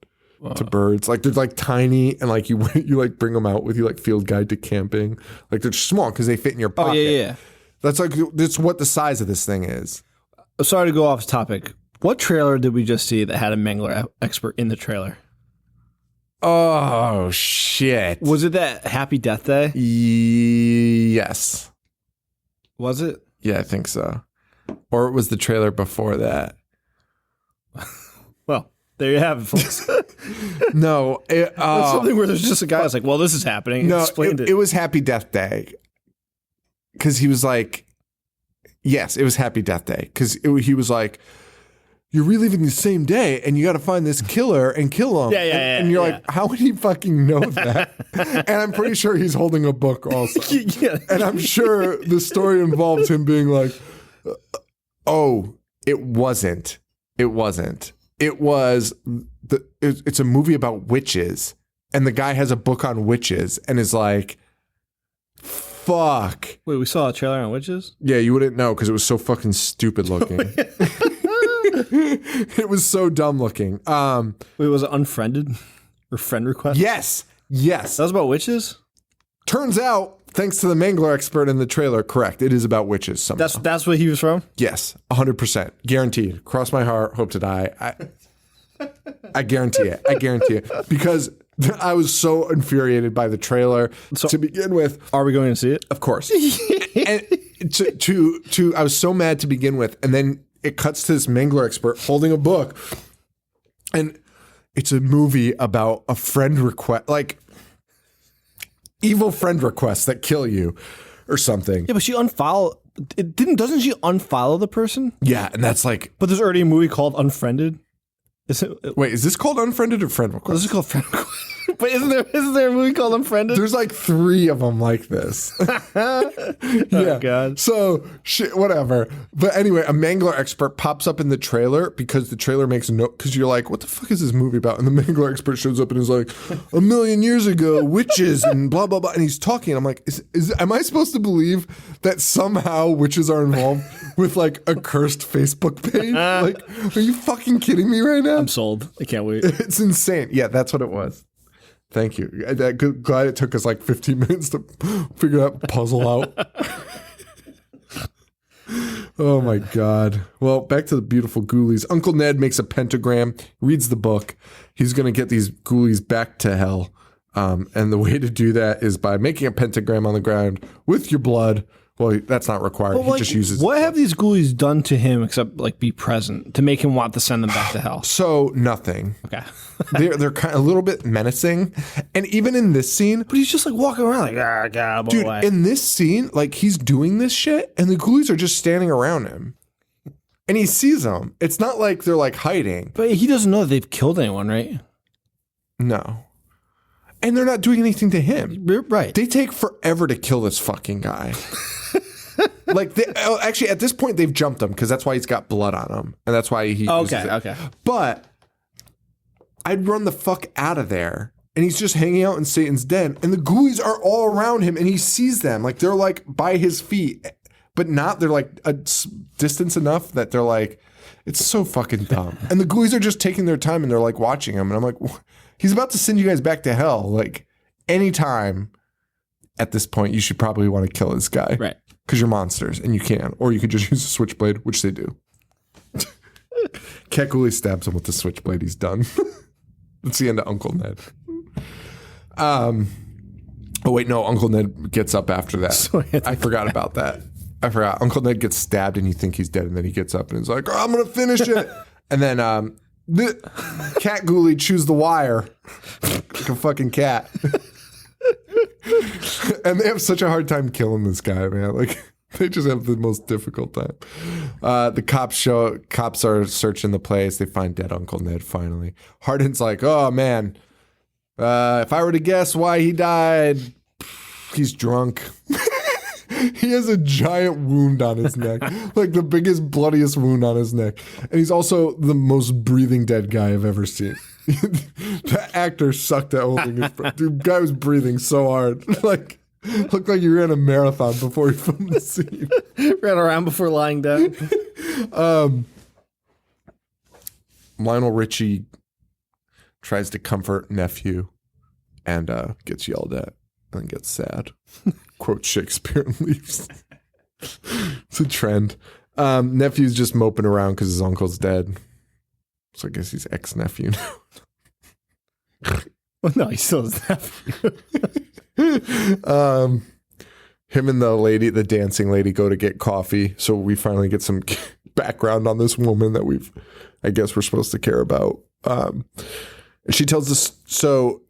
Speaker 1: to birds. Like they're like tiny and like you like bring them out with you, like field guide to camping. Like they're small because they fit in your pocket.
Speaker 2: Oh, yeah.
Speaker 1: That's what the size of this thing is.
Speaker 2: Sorry to go off topic. What trailer did we just see that had a Mangler expert in the trailer?
Speaker 1: Oh, shit.
Speaker 2: Was it that Happy Death Day?
Speaker 1: Yes.
Speaker 2: Was it?
Speaker 1: Yeah, I think so. Or it was the trailer before that.
Speaker 2: Well, there you have it, folks.
Speaker 1: No.
Speaker 2: It's something where there's just a guy that's like, well, this is happening.
Speaker 1: No,
Speaker 2: Explained it.
Speaker 1: It was Happy Death Day. Because he was like, yes, it was Happy Death Day. Because he was like, you're reliving the same day and you got to find this killer and kill him.
Speaker 2: Yeah.
Speaker 1: And you're like, how would he fucking know that? And I'm pretty sure he's holding a book also.
Speaker 2: Yeah.
Speaker 1: And I'm sure the story involves him being like, oh, it wasn't. It wasn't. It was, it's a movie about witches. And the guy has a book on witches and is like, fuck.
Speaker 2: Wait, we saw a trailer on witches?
Speaker 1: Yeah, you wouldn't know because it was so fucking stupid looking. It was so dumb looking.
Speaker 2: Wait, was it Unfriended or Friend Request?
Speaker 1: Yes.
Speaker 2: That was about witches?
Speaker 1: Turns out, thanks to the Mangler expert in the trailer, correct. It is about witches somehow.
Speaker 2: That's what he was from?
Speaker 1: Yes, 100%. Guaranteed. Cross my heart, hope to die. I guarantee it. I guarantee it. Because I was so infuriated by the trailer to begin with.
Speaker 2: Are we going to see it?
Speaker 1: Of course. And I was so mad to begin with. And then it cuts to this Mangler expert holding a book. And it's a movie about a friend request, like evil friend requests that kill you or something.
Speaker 2: Yeah, but she doesn't she unfollow the person?
Speaker 1: Yeah, and that's like.
Speaker 2: But there's already a movie called Unfriended.
Speaker 1: Wait, is this called Unfriended or Friend Request?
Speaker 2: This is called Friend Request. But isn't there a movie called Unfriended?
Speaker 1: There's like 3 of them like this. Yeah.
Speaker 2: Oh, God.
Speaker 1: So, shit, whatever. But anyway, a Mangler expert pops up in the trailer because the trailer makes a note. Because you're like, what the fuck is this movie about? And the Mangler expert shows up and is like, 1,000,000 years ago, witches and blah, blah, blah. And he's talking. And I'm like, am I supposed to believe that somehow witches are involved with like a cursed Facebook page? Like, are you fucking kidding me right now?
Speaker 2: I'm sold. I can't wait.
Speaker 1: It's insane. Yeah, that's what it was. Thank you. Glad it took us like 15 minutes to figure that puzzle out. Oh my God. Well, back to the beautiful ghoulies. Uncle Ned makes a pentagram, reads the book. He's going to get these ghoulies back to hell. And the way to do that is by making a pentagram on the ground with your blood. Well, that's not required. He just uses.
Speaker 2: What have these ghoulies done to him except like be present to make him want to send them back to hell?
Speaker 1: So nothing.
Speaker 2: Okay.
Speaker 1: they're kind of a little bit menacing, and even in this scene,
Speaker 2: but he's just like walking around like
Speaker 1: dude. In this scene, like he's doing this shit, and the ghoulies are just standing around him, and he sees them. It's not like they're like hiding.
Speaker 2: But he doesn't know that they've killed anyone, right?
Speaker 1: No. And they're not doing anything to him.
Speaker 2: Right.
Speaker 1: They take forever to kill this fucking guy. Like, actually, at this point, they've jumped him because that's why he's got blood on him. And that's why he uses it.
Speaker 2: Okay.
Speaker 1: But I'd run the fuck out of there. And he's just hanging out in Satan's den. And the ghoulies are all around him. And he sees them. Like, they're like by his feet. But not, they're like a distance enough that they're like, it's so fucking dumb. And the ghoulies are just taking their time and they're like watching him. And I'm like, he's about to send you guys back to hell. Like, anytime at this point, you should probably want to kill this guy.
Speaker 2: Right.
Speaker 1: Because you're monsters and you can. Or you could just use a switchblade, which they do. Cat Ghoulie stabs him with the switchblade. He's done. That's the end of Uncle Ned. Oh, wait, no. Uncle Ned gets up after that. I forgot about that. I forgot. Uncle Ned gets stabbed and you think he's dead. And then he gets up and he's like, I'm going to finish it. And then the Cat Ghoulie chews the wire like a fucking cat. And they have such a hard time killing this guy, man. Like, they just have the most difficult time. The cops are searching the place. They find dead Uncle Ned finally. Hardin's like, oh man, if I were to guess why he died, he's drunk. He has a giant wound on his neck, like the biggest, bloodiest wound on his neck. And he's also the most breathing dead guy I've ever seen. The actor sucked at holding his breath. Dude, guy was breathing so hard. Like, looked like he ran a marathon before he filmed the scene.
Speaker 2: Ran around before lying down.
Speaker 1: Lionel Richie tries to comfort nephew and gets yelled at and then gets sad. Quote Shakespeare and leaves. It's a trend. Nephew's just moping around because his uncle's dead. So I guess he's ex-nephew now.
Speaker 2: Well, no, he still is nephew.
Speaker 1: Him and the dancing lady go to get coffee. So we finally get some background on this woman that I guess we're supposed to care about. And she tells us, so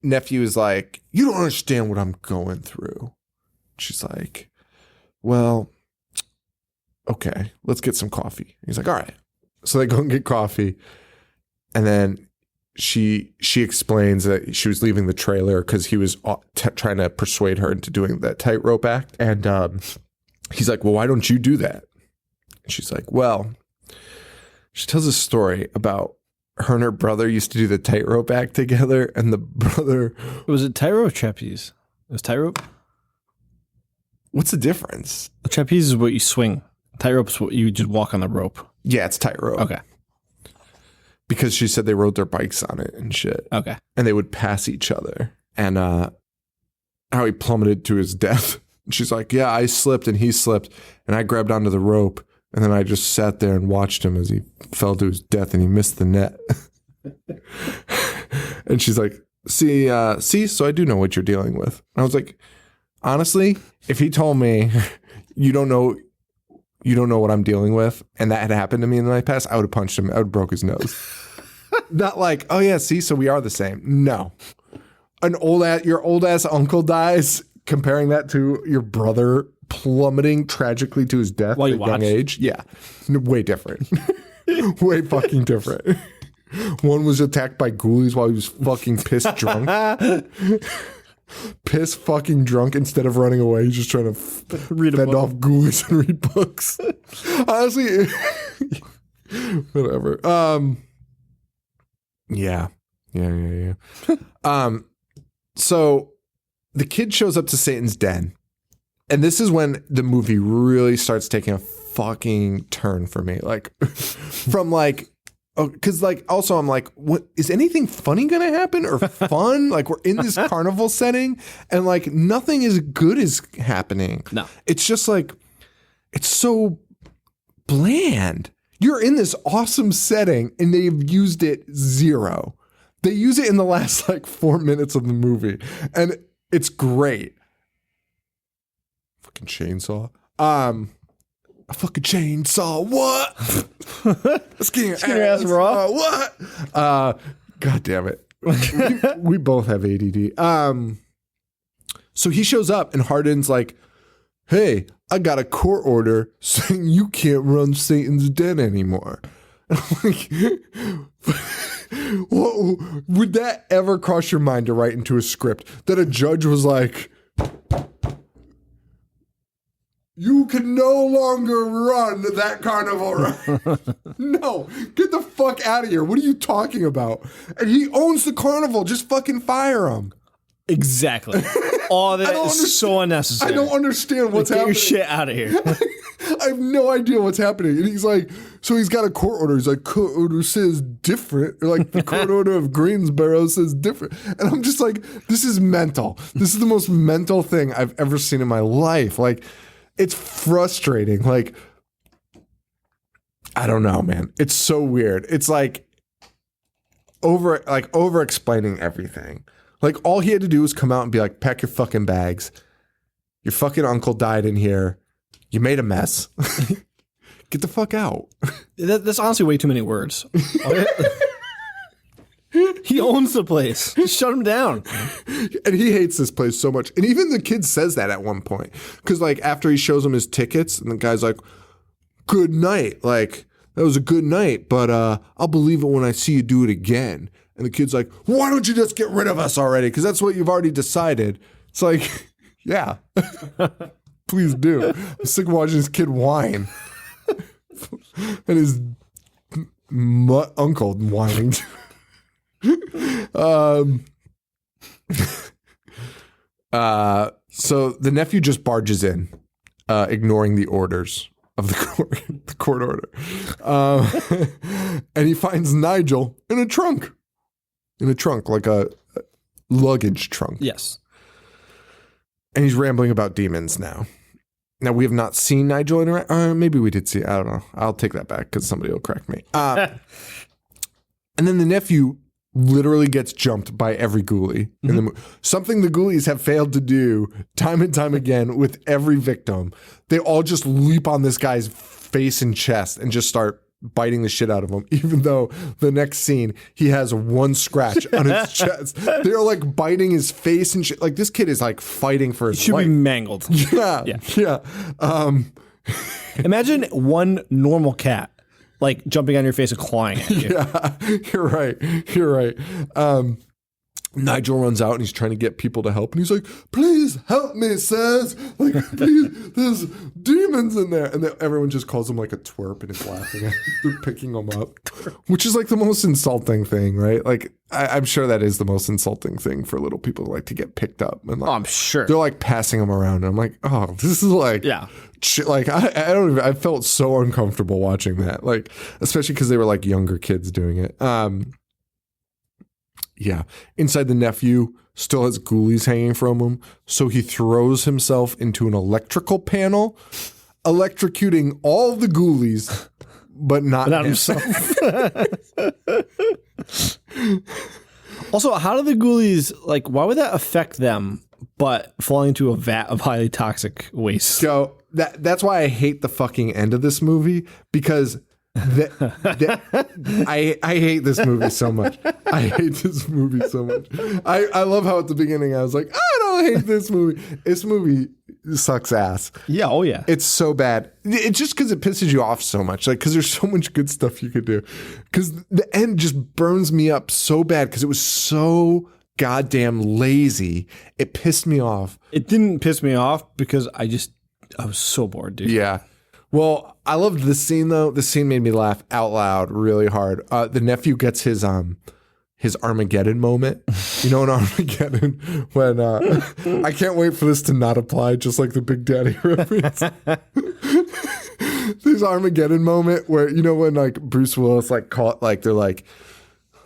Speaker 1: nephew is like, you don't understand what I'm going through. She's like, well, okay, let's get some coffee. He's like, all right. So they go and get coffee. And then she explains that she was leaving the trailer because he was trying to persuade her into doing that tightrope act. And he's like, well, why don't you do that? And she's like, well, she tells a story about her and her brother used to do the tightrope act together. And the brother...
Speaker 2: Was it tightrope or trapeze? It was tightrope?
Speaker 1: What's the difference?
Speaker 2: A trapeze is what you swing. Tightrope is what you just walk on the rope.
Speaker 1: Yeah, it's tightrope.
Speaker 2: Okay.
Speaker 1: Because she said they rode their bikes on it and shit.
Speaker 2: Okay.
Speaker 1: And they would pass each other. And how he plummeted to his death. And she's like, yeah, I slipped and he slipped. And I grabbed onto the rope. And then I just sat there and watched him as he fell to his death and he missed the net. And she's like, see, so I do know what you're dealing with. And I was like, honestly, if he told me you don't know what I'm dealing with, and that had happened to me in the night past, I would have punched him. I would have broke his nose. Not like, oh yeah, see, so we are the same. No. Your old ass uncle dies, comparing that to your brother plummeting tragically to his death at a young age. Yeah. Way different. Way fucking different. One was attacked by ghoulies while he was fucking pissed drunk. Piss fucking drunk instead of running away. He's just trying to fend off ghoulies and read books. Honestly, whatever. Yeah. So the kid shows up to Satan's den. And this is when the movie really starts taking a fucking turn for me. Like, from like, because like, also I'm like, what is anything funny gonna happen or fun? Like, we're in this carnival setting and like nothing as good is happening.
Speaker 2: No,
Speaker 1: it's just like, it's so bland. You're in this awesome setting and they've used it zero. They use it in the last like 4 minutes of the movie and it's great. Fucking chainsaw. A fucking chainsaw. What? Skin your ass raw. What? God damn it. We both have ADD. So he shows up and Hardin's like, hey, I got a court order saying you can't run Satan's den anymore. And I'm like, whoa, would that ever cross your mind to write into a script that a judge was like, You can no longer run that carnival ride. No, get the fuck out of here. What are you talking about? And he owns the carnival. Just fucking fire him.
Speaker 2: Exactly. All that is so unnecessary.
Speaker 1: I don't understand what's happening.
Speaker 2: Get your shit out of here.
Speaker 1: I have no idea what's happening. And he's like, so he's got a court order. He's like, court order says different. Or like the court order of Greensboro says different. And I'm just like, this is mental. This is the most mental thing I've ever seen in my life. Like, it's frustrating. Like, I don't know, man. It's so weird. It's like over explaining everything. Like, all he had to do was come out and be like, pack your fucking bags. Your fucking uncle died in here. You made a mess. Get the fuck out.
Speaker 2: That's honestly way too many words. He owns the place. Just shut him down.
Speaker 1: And he hates this place so much. And even the kid says that at one point. Because, like, after he shows him his tickets, and the guy's like, good night. Like, that was a good night, but I'll believe it when I see you do it again. And the kid's like, why don't you just get rid of us already? Because that's what you've already decided. It's like, yeah. Please do. I'm sick of watching this kid whine. And his uncle whining. So the nephew just barges in, ignoring the orders of the court order. And he finds Nigel in a trunk. Like a luggage trunk.
Speaker 2: Yes.
Speaker 1: And he's rambling about demons now. Now, we have not seen Nigel interact. Maybe we did see. I don't know. I'll take that back because somebody will correct me. And then the nephew literally gets jumped by every ghoulie in the movie. Something the ghoulies have failed to do time and time again with every victim. They all just leap on this guy's face and chest and just start biting the shit out of him, even though the next scene he has one scratch on his chest. They're like biting his face and shit. Like, this kid is like fighting for his life.
Speaker 2: Should be mangled.
Speaker 1: Yeah.
Speaker 2: Imagine one normal cat like jumping on your face and clawing at you.
Speaker 1: Yeah, you're right. Nigel runs out and he's trying to get people to help. And he's like, please help me, sirs. Like, please, there's demons in there. And then everyone just calls him like a twerp and is laughing at him. They're picking him up, which is like the most insulting thing, right? Like, I'm sure that is the most insulting thing for little people, like to get picked up. And like,
Speaker 2: I'm sure.
Speaker 1: They're like passing them around. And I'm like, oh, this is like, shit. Like, I felt so uncomfortable watching that. Like, especially because they were like younger kids doing it. Yeah. Inside, the nephew still has ghoulies hanging from him. So he throws himself into an electrical panel, electrocuting all the ghoulies, but not
Speaker 2: himself. Also, how do the ghoulies, like, why would that affect them but falling into a vat of highly toxic waste?
Speaker 1: So that's why I hate the fucking end of this movie, because I hate this movie so much. I love how at the beginning I was like, I don't hate this movie. This movie sucks ass.
Speaker 2: Yeah, oh yeah.
Speaker 1: It's so bad. It's just because it pisses you off so much. Like, because there's so much good stuff you could do. Because the end just burns me up so bad because it was so goddamn lazy. It pissed me off.
Speaker 2: It didn't piss me off because I was so bored, dude.
Speaker 1: Yeah. Well, I loved this scene though. This scene made me laugh out loud really hard. The nephew gets his Armageddon moment. You know, in Armageddon when I can't wait for this to not apply, just like the Big Daddy reference. There's Armageddon moment where, you know, when like Bruce Willis like caught, like they're like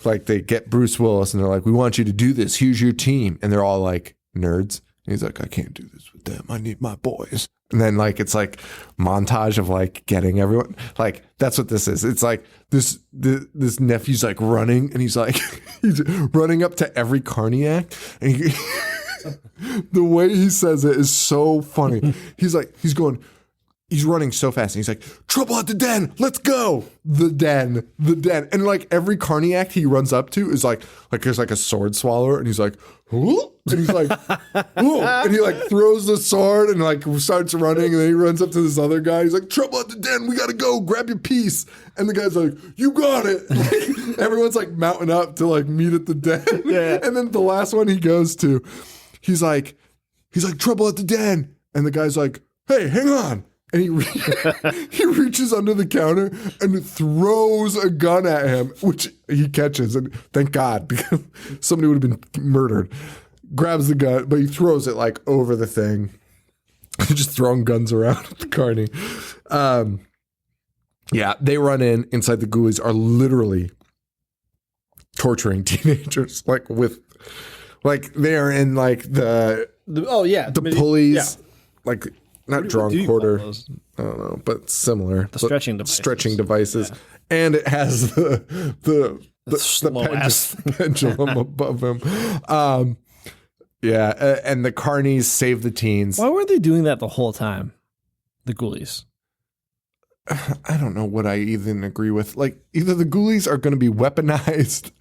Speaker 1: they get Bruce Willis and they're like, we want you to do this. Here's your team, and they're all like nerds. And he's like, I can't do this with them. I need my boys. And then like it's like montage of like getting everyone. Like, that's what this is. It's like this nephew's like running, and he's like he's running up to every Carniac, and the way he says it is so funny. He's running so fast, and he's like, trouble at the den, let's go. The den. And like every Carniac he runs up to is like there's like a sword swallower, and he's like, whoa. And he's like, whoa. And he like throws the sword and like starts running, and then he runs up to this other guy. He's like, trouble at the den, we gotta go, grab your piece. And the guy's like, you got it. Like, everyone's like mounting up to like meet at the den.
Speaker 2: Yeah.
Speaker 1: And then the last one he goes to, he's like, trouble at the den. And the guy's like, hey, hang on. And he reaches under the counter and throws a gun at him, which he catches. And thank God, because somebody would have been murdered. Grabs the gun, but he throws it like over the thing. Just throwing guns around at the carny. Yeah, they run inside. The ghoulies are literally torturing teenagers, like they are in like the pulleys, like not drawn quarter. I don't know, but similar.
Speaker 2: The stretching devices.
Speaker 1: Yeah. And it has the pendulum above him. Yeah, and the carnies save the teens.
Speaker 2: Why were they doing that the whole time? The ghoulies.
Speaker 1: I don't know what I even agree with. Like, either the ghoulies are going to be weaponized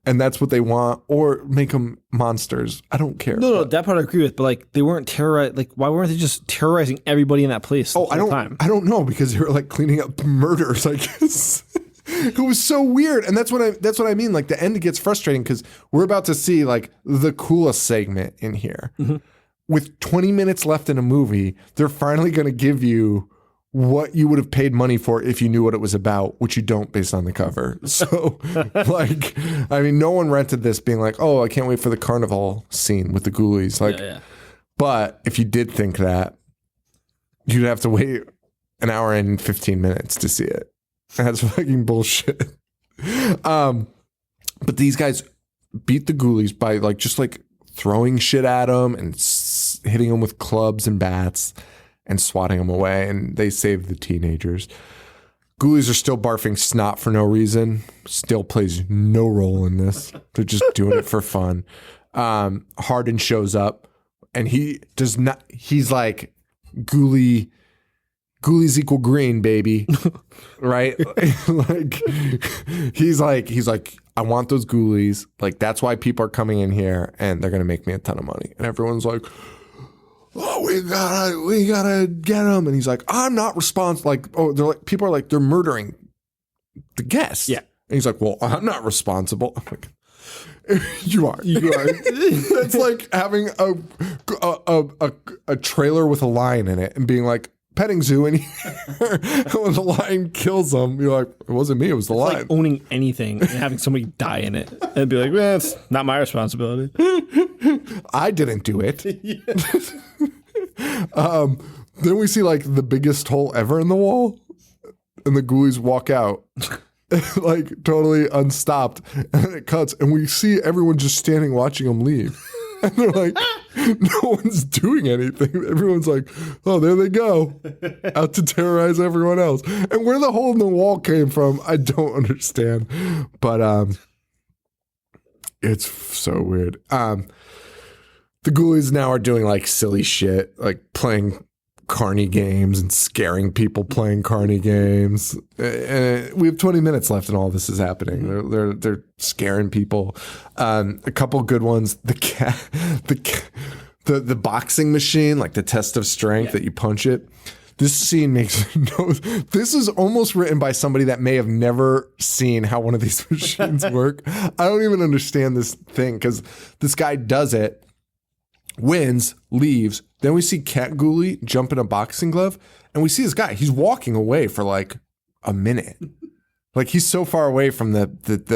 Speaker 1: and that's what they want, or make them monsters. I don't care.
Speaker 2: No, that part I agree with, but like, they weren't terrorized. Like, why weren't they just terrorizing everybody in that place?
Speaker 1: I don't know, because they were like cleaning up murders, I guess. It was so weird. And that's what I mean. Like, the end gets frustrating because we're about to see like the coolest segment in here. Mm-hmm. With 20 minutes left in a movie, they're finally going to give you what you would have paid money for if you knew what it was about, which you don't based on the cover. So, like, I mean, no one rented this being like, oh, I can't wait for the carnival scene with the ghoulies. Like, But if you did think that, you'd have to wait an hour and 15 minutes to see it. That's fucking bullshit. But these guys beat the ghoulies by like just like throwing shit at them and hitting them with clubs and bats and swatting them away, and they save the teenagers. Ghoulies are still barfing snot for no reason. Still plays no role in this. They're just doing it for fun. Hardin shows up, and he does not. He's like, ghoulies equal green, baby, right? Like he's like, I want those ghoulies. Like, that's why people are coming in here, and they're gonna make me a ton of money. And everyone's like, oh, we gotta get him. And he's like, I'm not responsible. Like, oh, they're like, people are like, they're murdering the guests.
Speaker 2: Yeah.
Speaker 1: And he's like, well, I'm not responsible. I'm like, you are. That's like having a trailer with a lion in it and being like, petting zoo, and when the lion kills them, you're like, it wasn't me, it was the lion.
Speaker 2: Like owning anything and having somebody die in it and be like, well, it's not my responsibility.
Speaker 1: I didn't do it. Then we see like the biggest hole ever in the wall, and the ghoulies walk out like totally unstopped, and it cuts, and we see everyone just standing watching them leave. And they're like, no one's doing anything. Everyone's like, oh, there they go, out to terrorize everyone else. And where the hole in the wall came from, I don't understand. But it's so weird. The ghoulies now are doing like silly shit, like playing carny games and scaring people playing carny games. And we have 20 minutes left and all this is happening. They're scaring people. A couple good ones. The boxing machine, like the test of strength that you punch it. This scene makes this is almost written by somebody that may have never seen how one of these machines work. I don't even understand this thing because this guy does it, wins, leaves. Then we see Cat Ghoulie jump in a boxing glove, and we see this guy. He's walking away for like a minute. Like, he's so far away from the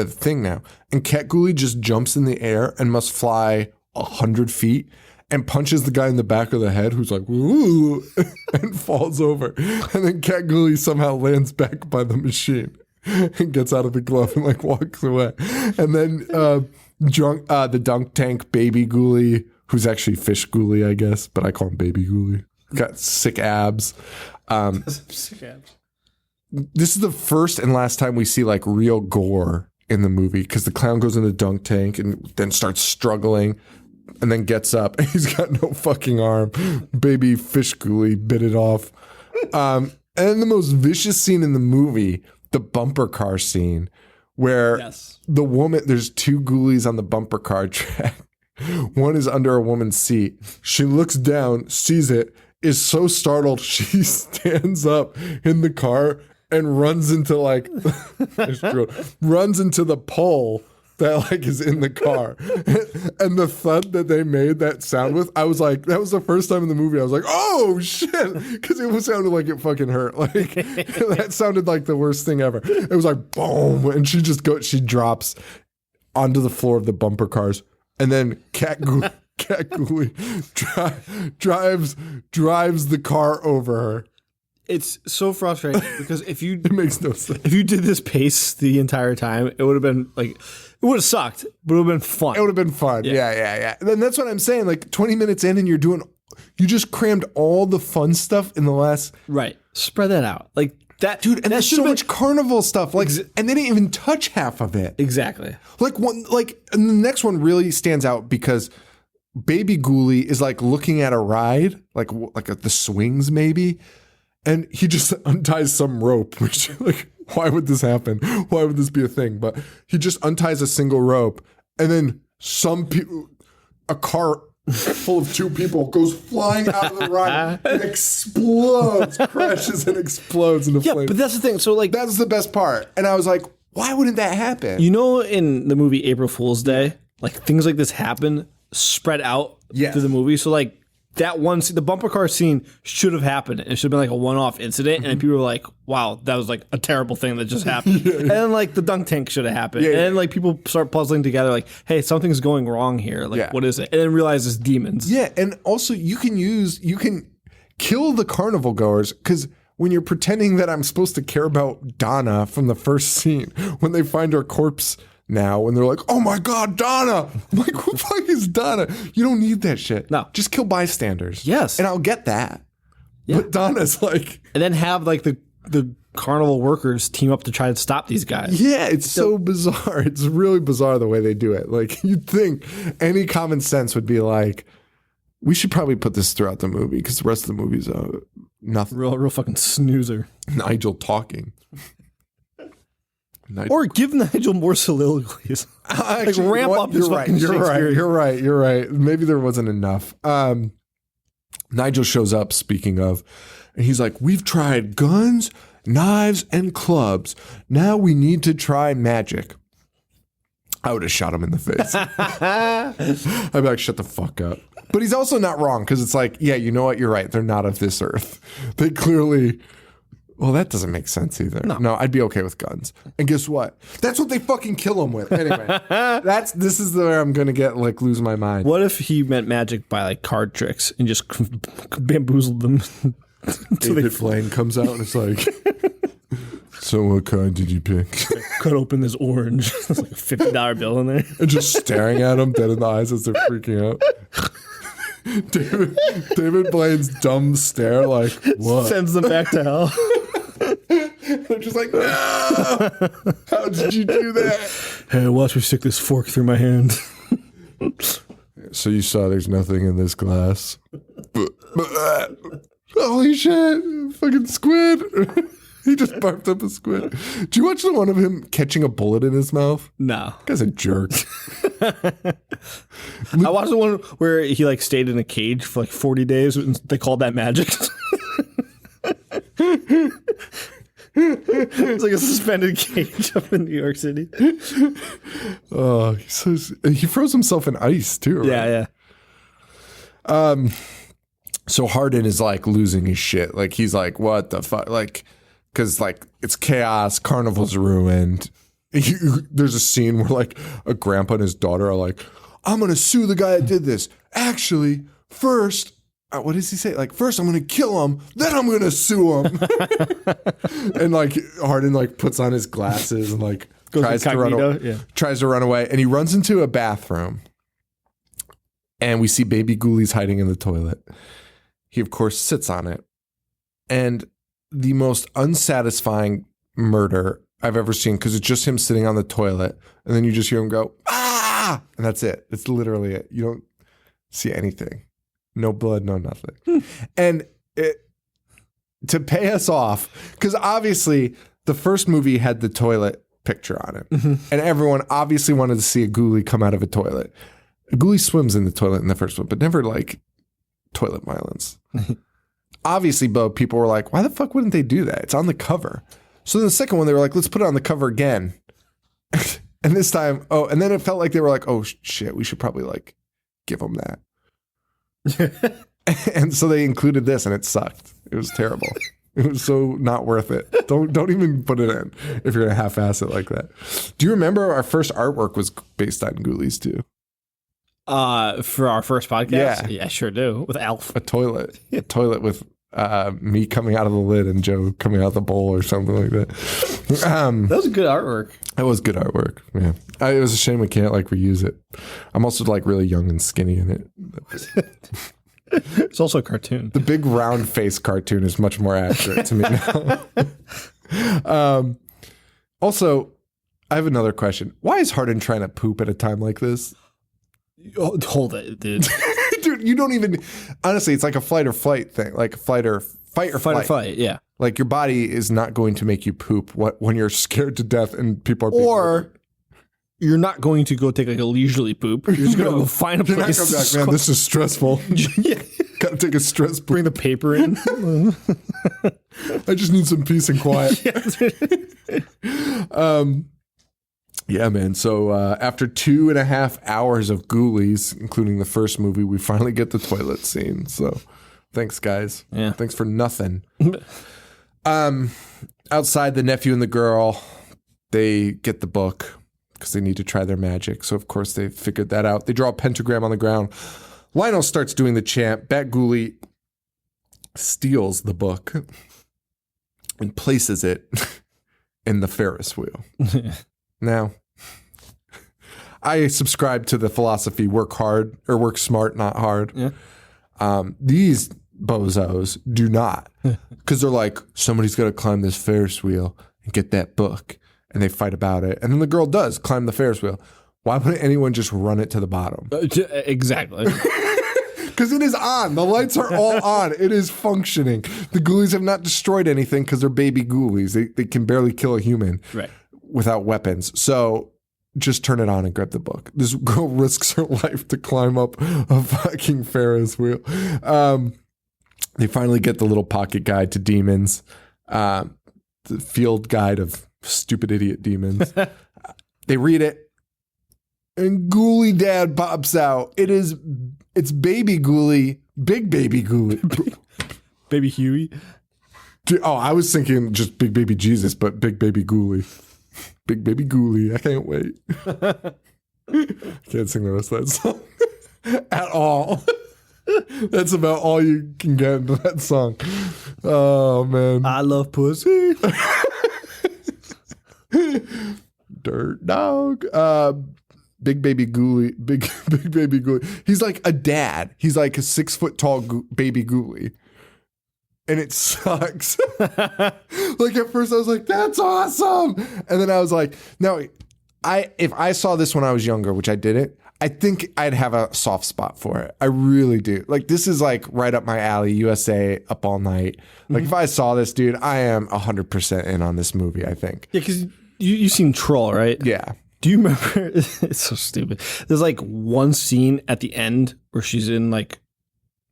Speaker 1: thing now. And Cat Ghoulie just jumps in the air and must fly 100 feet and punches the guy in the back of the head who's like, ooh, and falls over. And then Cat Ghoulie somehow lands back by the machine and gets out of the glove and like walks away. And then the dunk tank baby Ghoulie, who's actually Fish Ghoulie, I guess, but I call him Baby Ghoulie. Got sick abs.
Speaker 2: Sick abs.
Speaker 1: This is the first and last time we see like real gore in the movie, because the clown goes in the dunk tank and then starts struggling and then gets up and he's got no fucking arm. Baby Fish Ghoulie bit it off. And then the most vicious scene in the movie, the bumper car scene, where the woman, there's two ghoulies on the bumper car track. One is under a woman's seat. She looks down, sees it, is so startled, she stands up in the car and runs into runs into the pole that like is in the car. And the thud that they made that sound with, I was like, that was the first time in the movie I was like, oh shit, because it sounded like it fucking hurt. Like that sounded like the worst thing ever. It was like boom, and she drops onto the floor of the bumper cars, and then Cat Ghoulie drives the car over her.
Speaker 2: It's so frustrating because
Speaker 1: it makes no sense.
Speaker 2: If you did this pace the entire time, it would have been like, it would have sucked, but it would have been fun.
Speaker 1: It would have been fun. Yeah. And that's what I'm saying. Like 20 minutes in and you just crammed all the fun stuff in the last.
Speaker 2: Right. Spread that out. Like that.
Speaker 1: Dude, and there's so much carnival stuff. Like, and they didn't even touch half of it.
Speaker 2: Exactly.
Speaker 1: And the next one really stands out because Baby Ghoulie is like looking at a ride, like at the swings maybe. And he just unties some rope, which, like, why would this happen? Why would this be a thing? But he just unties a single rope, and then a car full of 2 people goes flying out of the ride and explodes, crashes and explodes into flames.
Speaker 2: Yeah, but that's the thing. So, like,
Speaker 1: that's the best part. And I was like, why wouldn't that happen?
Speaker 2: You know, in the movie April Fool's Day, like, things like this happen spread out through the movie. So, like, that one, the bumper car scene should have happened. It should have been like a one-off incident, and people were like, "Wow, that was like a terrible thing that just happened." And then like the dunk tank should have happened, and then like people start puzzling together, like, "Hey, something's going wrong here. Like, what is it?" And then realize it's demons.
Speaker 1: Yeah, and also you can kill the carnival goers because when you're pretending that I'm supposed to care about Donna from the first scene, when they find her corpse. Now, when they're like, oh my God, Donna. I'm like, who the fuck is Donna? You don't need that shit.
Speaker 2: No.
Speaker 1: Just kill bystanders.
Speaker 2: Yes.
Speaker 1: And I'll get that. Yeah. But Donna's like.
Speaker 2: And then have like the carnival workers team up to try to stop these guys.
Speaker 1: Yeah, it's so bizarre. It's really bizarre the way they do it. Like, you'd think any common sense would be like, we should probably put this throughout the movie because the rest of the movie's nothing.
Speaker 2: Real fucking snoozer.
Speaker 1: Nigel talking.
Speaker 2: Or give Nigel more soliloquies. Actually, like ramp up his fucking Shakespeare.
Speaker 1: You're right. Maybe there wasn't enough. Nigel shows up, speaking of, and he's like, we've tried guns, knives, and clubs. Now we need to try magic. I would have shot him in the face. I'd be like, shut the fuck up. But he's also not wrong because it's like, yeah, you know what? You're right. They're not of this earth. They clearly... Well, that doesn't make sense either. No, I'd be okay with guns. And guess what? That's what they fucking kill them with. Anyway, this is where I'm gonna lose my mind.
Speaker 2: What if he meant magic by like card tricks and just bamboozled them?
Speaker 1: David Blaine comes out and it's like, so what card did you pick?
Speaker 2: Cut open this orange. There's like a $50 bill in there.
Speaker 1: And just staring at him dead in the eyes as they're freaking out. David Blaine's dumb stare, like, what?
Speaker 2: Sends them back to hell.
Speaker 1: They're just like, no! How did you do that?
Speaker 2: Hey, watch me stick this fork through my hand.
Speaker 1: So you saw there's nothing in this glass. Holy shit! Fucking squid! He just barfed up a squid. Did you watch the one of him catching a bullet in his mouth?
Speaker 2: No.
Speaker 1: That guy's a jerk.
Speaker 2: I watched the one where he like stayed in a cage for like 40 days and they called that magic. It's like a suspended cage up in New York City.
Speaker 1: Oh, he froze himself in ice too, right?
Speaker 2: Yeah.
Speaker 1: So Hardin is like losing his shit. Like he's like, what the fuck? Like, because like it's chaos, carnival's ruined. There's a scene where like a grandpa and his daughter are like, I'm gonna sue the guy that did this. Actually, first, what does he say? Like, first I'm gonna kill him, then I'm gonna sue him. And like Hardin like puts on his glasses and like tries to run away, and he runs into a bathroom, and we see Baby Ghoulies hiding in the toilet. He of course sits on it, and the most unsatisfying murder I've ever seen, because it's just him sitting on the toilet, and then you just hear him go, ah! And that's it. It's literally it. You don't see anything. No blood, no nothing. And to pay us off, because obviously the first movie had the toilet picture on it, and everyone obviously wanted to see a ghoulie come out of a toilet. A ghoulie swims in the toilet in the first one, but never like toilet violence. Obviously, Bo, people were like, why the fuck wouldn't they do that? It's on the cover. So then the second one, they were like, let's put it on the cover again. And this time, and then it felt like they were like, oh shit, we should probably like give them that. And so they included this, and it sucked. It was terrible. It was so not worth it. Don't even put it in if you're gonna half-ass it like that. Do you remember our first artwork was based on Ghoulies II?
Speaker 2: For our first podcast? Yeah, I sure do. With Alf.
Speaker 1: A toilet. A toilet with me coming out of the lid and Joe coming out of the bowl or something like that.
Speaker 2: That was good artwork.
Speaker 1: That was good artwork. Yeah. It was a shame we can't like reuse it. I'm also like really young and skinny in it.
Speaker 2: It's also a cartoon.
Speaker 1: The big round face cartoon is much more accurate to me now. Also, I have another question. Why is Hardin trying to poop at a time like this?
Speaker 2: Oh, hold it, dude.
Speaker 1: Dude, you don't even... Honestly, it's like a fight or flight thing. Like fight or flight.
Speaker 2: Yeah.
Speaker 1: Like your body is not going to make you poop when you're scared to death and people are...
Speaker 2: Or you're not going to go take like a leisurely poop. You're just going to go find a place.
Speaker 1: You're not going back, man, this is stressful.
Speaker 2: Yeah.
Speaker 1: Got to take a stress poop.
Speaker 2: Bring the paper in.
Speaker 1: I just need some peace and quiet. Yeah, man. So after 2.5 hours of Ghoulies, including the first movie, we finally get the toilet scene. So thanks, guys.
Speaker 2: Yeah.
Speaker 1: Thanks for nothing. Outside, the nephew and the girl, they get the book because they need to try their magic. So, of course, they figured that out. They draw a pentagram on the ground. Lionel starts doing the chant. Bat Ghoulie steals the book and places it in the Ferris wheel. Now, I subscribe to the philosophy work hard or work smart, not hard.
Speaker 2: Yeah.
Speaker 1: These bozos do not, because they're like, somebody's got to climb this Ferris wheel and get that book. And they fight about it. And then the girl does climb the Ferris wheel. Why wouldn't anyone just run it to the bottom?
Speaker 2: Exactly.
Speaker 1: Because it is on. The lights are all on. It is functioning. The Ghoulies have not destroyed anything because they're baby Ghoulies. They can barely kill a human without weapons. So just turn it on and grab the book. This girl risks her life to climb up a fucking Ferris wheel. They finally get the little pocket guide to demons. The field guide of stupid idiot demons. They read it. And Ghoulie Dad pops out. It's baby Ghoulie, big baby Ghoulie.
Speaker 2: Baby Huey.
Speaker 1: Oh, I was thinking just big baby Jesus, but big baby Ghoulie. Big baby Ghoulie. I can't wait. Can't sing the rest of that song at all. That's about all you can get into that song. Oh, man.
Speaker 2: I love pussy.
Speaker 1: Dirt dog. Big baby Ghoulie. Big baby Ghoulie. He's like a dad. He's like a 6 foot tall baby Ghoulie. And it sucks. Like at first I was like, that's awesome. And then I was like, no, if I saw this when I was younger, which I didn't, I think I'd have a soft spot for it. I really do. Like this is like right up my alley, USA Up All Night. Like if I saw this, dude, I am 100% in on this movie, I think.
Speaker 2: Yeah, because you've seen Troll, right?
Speaker 1: Yeah.
Speaker 2: Do you remember? It's so stupid. There's like one scene at the end where she's in like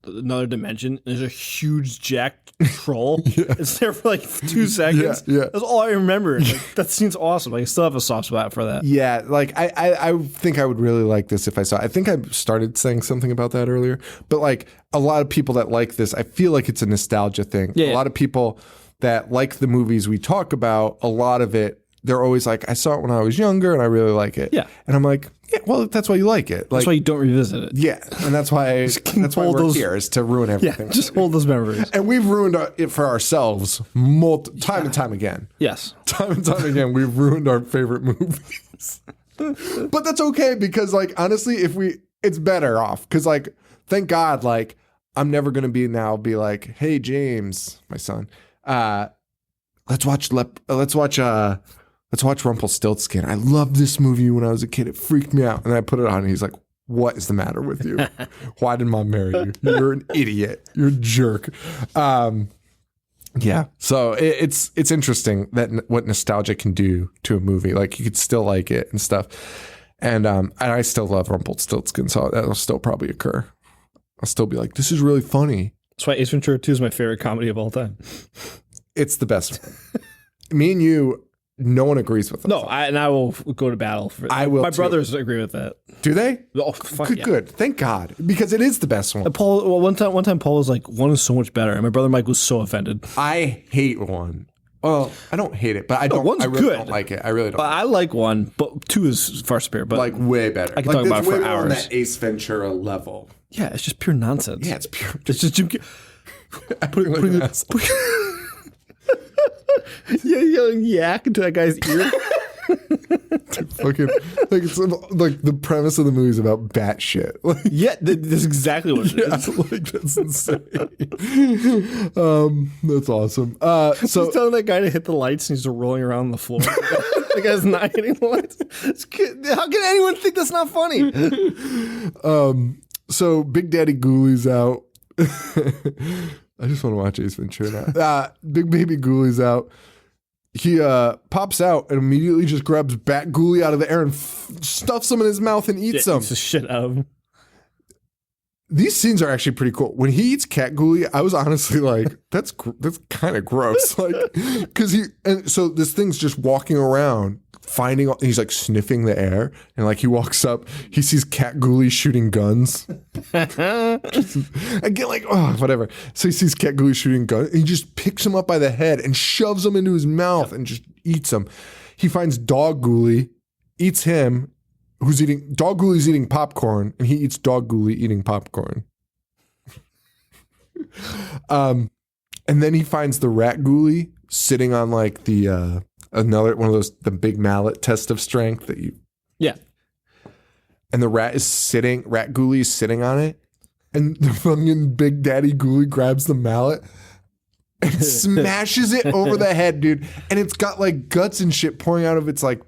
Speaker 2: another dimension. There's a huge jacked troll. It's there for like 2 seconds.
Speaker 1: Yeah.
Speaker 2: That's all I remember. Like, that scene's awesome. Like, I still have a soft spot for that.
Speaker 1: Yeah, like I think I would really like this if I saw it. I think I started saying something about that earlier. But like a lot of people that like this, I feel like it's a nostalgia thing.
Speaker 2: Yeah.
Speaker 1: A lot of people that like the movies we talk about, a lot of it, they're always like, I saw it when I was younger and I really like it.
Speaker 2: Yeah.
Speaker 1: And I'm like, yeah, well, that's why you like it. Like,
Speaker 2: that's why you don't revisit it.
Speaker 1: Yeah. And that's why we're here, is to ruin everything.
Speaker 2: Yeah, just hold those memories.
Speaker 1: And we've ruined it for ourselves time and time again.
Speaker 2: Yes.
Speaker 1: Time and time again, we've ruined our favorite movies. But that's okay because, like, honestly, it's better off. Because, like, thank God, like, I'm never going to be like, hey, James, my son, let's watch Rumpelstiltskin. I loved this movie when I was a kid. It freaked me out. And I put it on and he's like, what is the matter with you? Why did mom marry you? You're an idiot. You're a jerk. Yeah. So it's interesting that what nostalgia can do to a movie. Like you could still like it and stuff. And I still love Rumpelstiltskin, so that'll still probably occur. I'll still be like, this is really funny.
Speaker 2: That's why Ace Ventura 2 is my favorite comedy of all time.
Speaker 1: It's the best. Me and you no one agrees with us.
Speaker 2: No, I will go to battle for it.
Speaker 1: I will
Speaker 2: My
Speaker 1: too.
Speaker 2: brothers agree with that.
Speaker 1: Do they?
Speaker 2: Oh, fuck
Speaker 1: Good,
Speaker 2: yeah.
Speaker 1: good. Thank God. Because it is the best one.
Speaker 2: Paul, well, one time Paul was like, 1 is so much better. And my brother Mike was so offended.
Speaker 1: I hate 1. Well, I don't hate it, but I
Speaker 2: one's
Speaker 1: really
Speaker 2: good.
Speaker 1: don't like it. I really don't.
Speaker 2: I like 1, but 2 is far superior. But
Speaker 1: like way better.
Speaker 2: I can talk about it for
Speaker 1: way more on
Speaker 2: hours.
Speaker 1: that Ace Ventura level.
Speaker 2: yeah, it's just pure nonsense.
Speaker 1: Yeah, it's pure.
Speaker 2: It's just Jim.
Speaker 1: Putting like an ass.
Speaker 2: Yeah, yelling yak into that guy's ear.
Speaker 1: Fucking like it's like the premise of the movie is about bat shit. Like,
Speaker 2: Yeah, that's exactly what it is.
Speaker 1: like that's insane. That's awesome. So
Speaker 2: He's telling that guy to hit the lights and he's just rolling around on the floor. The guy's not hitting the lights. How can anyone think that's not funny?
Speaker 1: So Big Daddy Ghoulies out. I just want to watch Ace Ventura now. Big Baby Ghoulies out. He pops out and immediately just grabs Bat Ghoulie out of the air and stuffs him in his mouth and eats him.
Speaker 2: Eats the shit out of him.
Speaker 1: These scenes are actually pretty cool. When he eats Cat Ghoulie, I was honestly like, that's kind of gross. Like, because so this thing's just walking around, he's like sniffing the air, and like he walks up, he sees Cat Ghoulie shooting guns. I get like, oh, whatever. So he sees Cat Ghoulie shooting guns, and he just picks him up by the head and shoves him into his mouth and just eats him. He finds Dog Ghoulie, eats him. Dog Ghoulie's eating popcorn, and he eats Dog Ghoulie eating popcorn. And then he finds the Rat Ghoulie sitting on like the another one of those, the big mallet test of strength that you.
Speaker 2: Yeah.
Speaker 1: And the Rat Ghoulie is sitting on it, and the fucking Big Daddy Ghoulie grabs the mallet and smashes it over the head, dude. And it's got like guts and shit pouring out of its like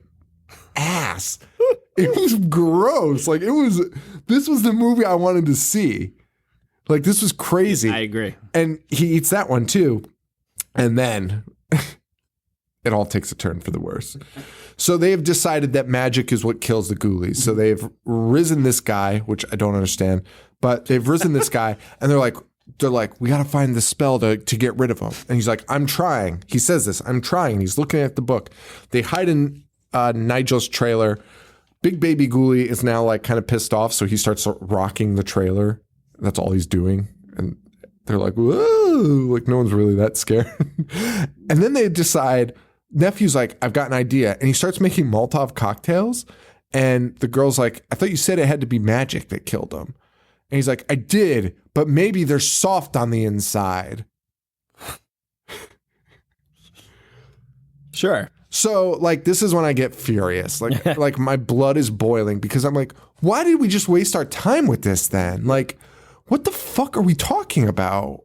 Speaker 1: ass. It was gross. Like this was the movie I wanted to see. Like this was crazy.
Speaker 2: I agree.
Speaker 1: And he eats that one too. And then it all takes a turn for the worse. So they have decided that magic is what kills the Ghoulies. So they've risen this guy, which I don't understand, but they've risen this guy, and they're like, we got to find the spell to get rid of him. And he's like, I'm trying. He says this, I'm trying. He's looking at the book. They hide in Nigel's trailer. Big Baby Ghoulie is now like kind of pissed off, so he starts rocking the trailer. That's all he's doing. And they're like, whoa, like no one's really that scared. And then they decide, Nephew's like, I've got an idea. And he starts making Molotov cocktails. And the girl's like, I thought you said it had to be magic that killed him. And he's like, I did, but maybe they're soft on the inside.
Speaker 2: Sure.
Speaker 1: So, like, this is when I get furious. Like my blood is boiling because I'm like, why did we just waste our time with this then? Like, what the fuck are we talking about?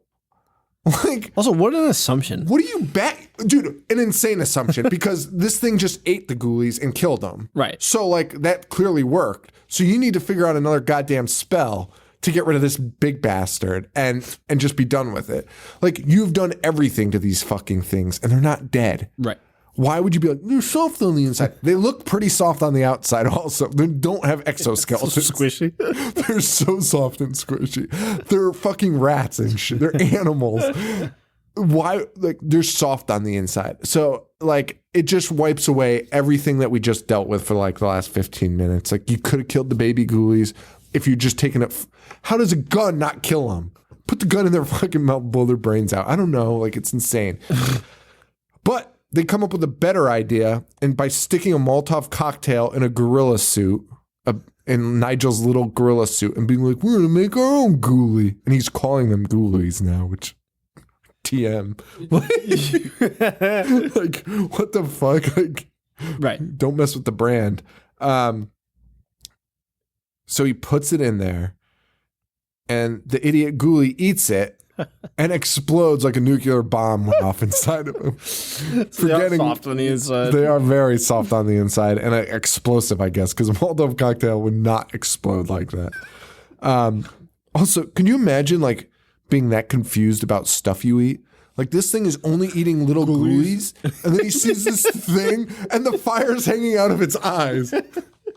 Speaker 1: Like,
Speaker 2: Also, what an assumption.
Speaker 1: what do you bet? Dude, an insane assumption because this thing just ate the Ghoulies and killed them.
Speaker 2: Right.
Speaker 1: So, like, that clearly worked. So you need to figure out another goddamn spell to get rid of this big bastard and just be done with it. Like, you've done everything to these fucking things and they're not dead.
Speaker 2: Right.
Speaker 1: Why would you be like, they're soft on the inside? They look pretty soft on the outside also. They don't have exoskeletons.
Speaker 2: So squishy.
Speaker 1: They're so soft and squishy. They're fucking rats and shit. They're animals. Why? Like, they're soft on the inside. So, like, it just wipes away everything that we just dealt with for, like, the last 15 minutes. Like, you could have killed the baby Ghoulies if you'd just taken it. How does a gun not kill them? Put the gun in their fucking mouth, blow their brains out. I don't know. Like, it's insane. But they come up with a better idea, and by sticking a Molotov cocktail in a gorilla suit, in Nigel's little gorilla suit, and being like, we're going to make our own Ghoulie. And he's calling them Ghoulies now, which, TM. Like, what the fuck? Like,
Speaker 2: Right.
Speaker 1: don't mess with the brand. So he puts it in there, and the idiot Ghoulie eats it, and explodes like a nuclear bomb went off inside of him.
Speaker 2: They are soft on the inside.
Speaker 1: They are very soft on the inside and explosive, I guess, because a Molotov cocktail would not explode like that. Also, can you imagine like being that confused about stuff you eat? Like this thing is only eating little Ghoulies, and then he sees this thing, and the fire's hanging out of its eyes.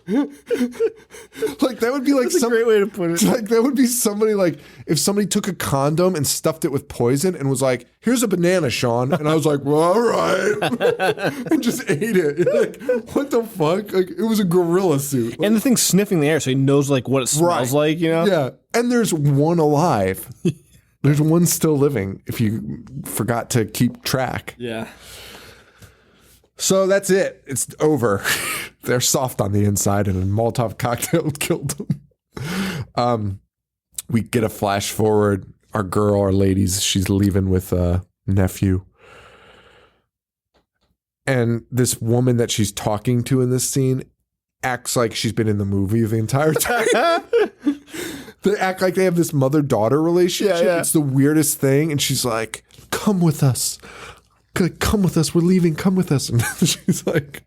Speaker 1: Like that would be like
Speaker 2: That's a great way to put it.
Speaker 1: Like that would be somebody like if somebody took a condom and stuffed it with poison and was like, "Here's a banana, Sean," and I was like, "Well, all right," and just ate it. Like, what the fuck? Like it was a gorilla suit.
Speaker 2: And the thing's sniffing the air, so he knows like what it smells like. You know?
Speaker 1: Yeah, and there's one alive. There's one still living. If you forgot to keep track.
Speaker 2: Yeah.
Speaker 1: So that's it. It's over. They're soft on the inside, and a Molotov cocktail killed them. We get a flash forward. Our girl, our ladies, she's leaving with a nephew. And this woman that she's talking to in this scene acts like she's been in the movie the entire time. They act like they have this mother-daughter relationship.
Speaker 2: Yeah.
Speaker 1: It's the weirdest thing. And she's like, "Come with us. Come with us. We're leaving. Come with us." And she's like,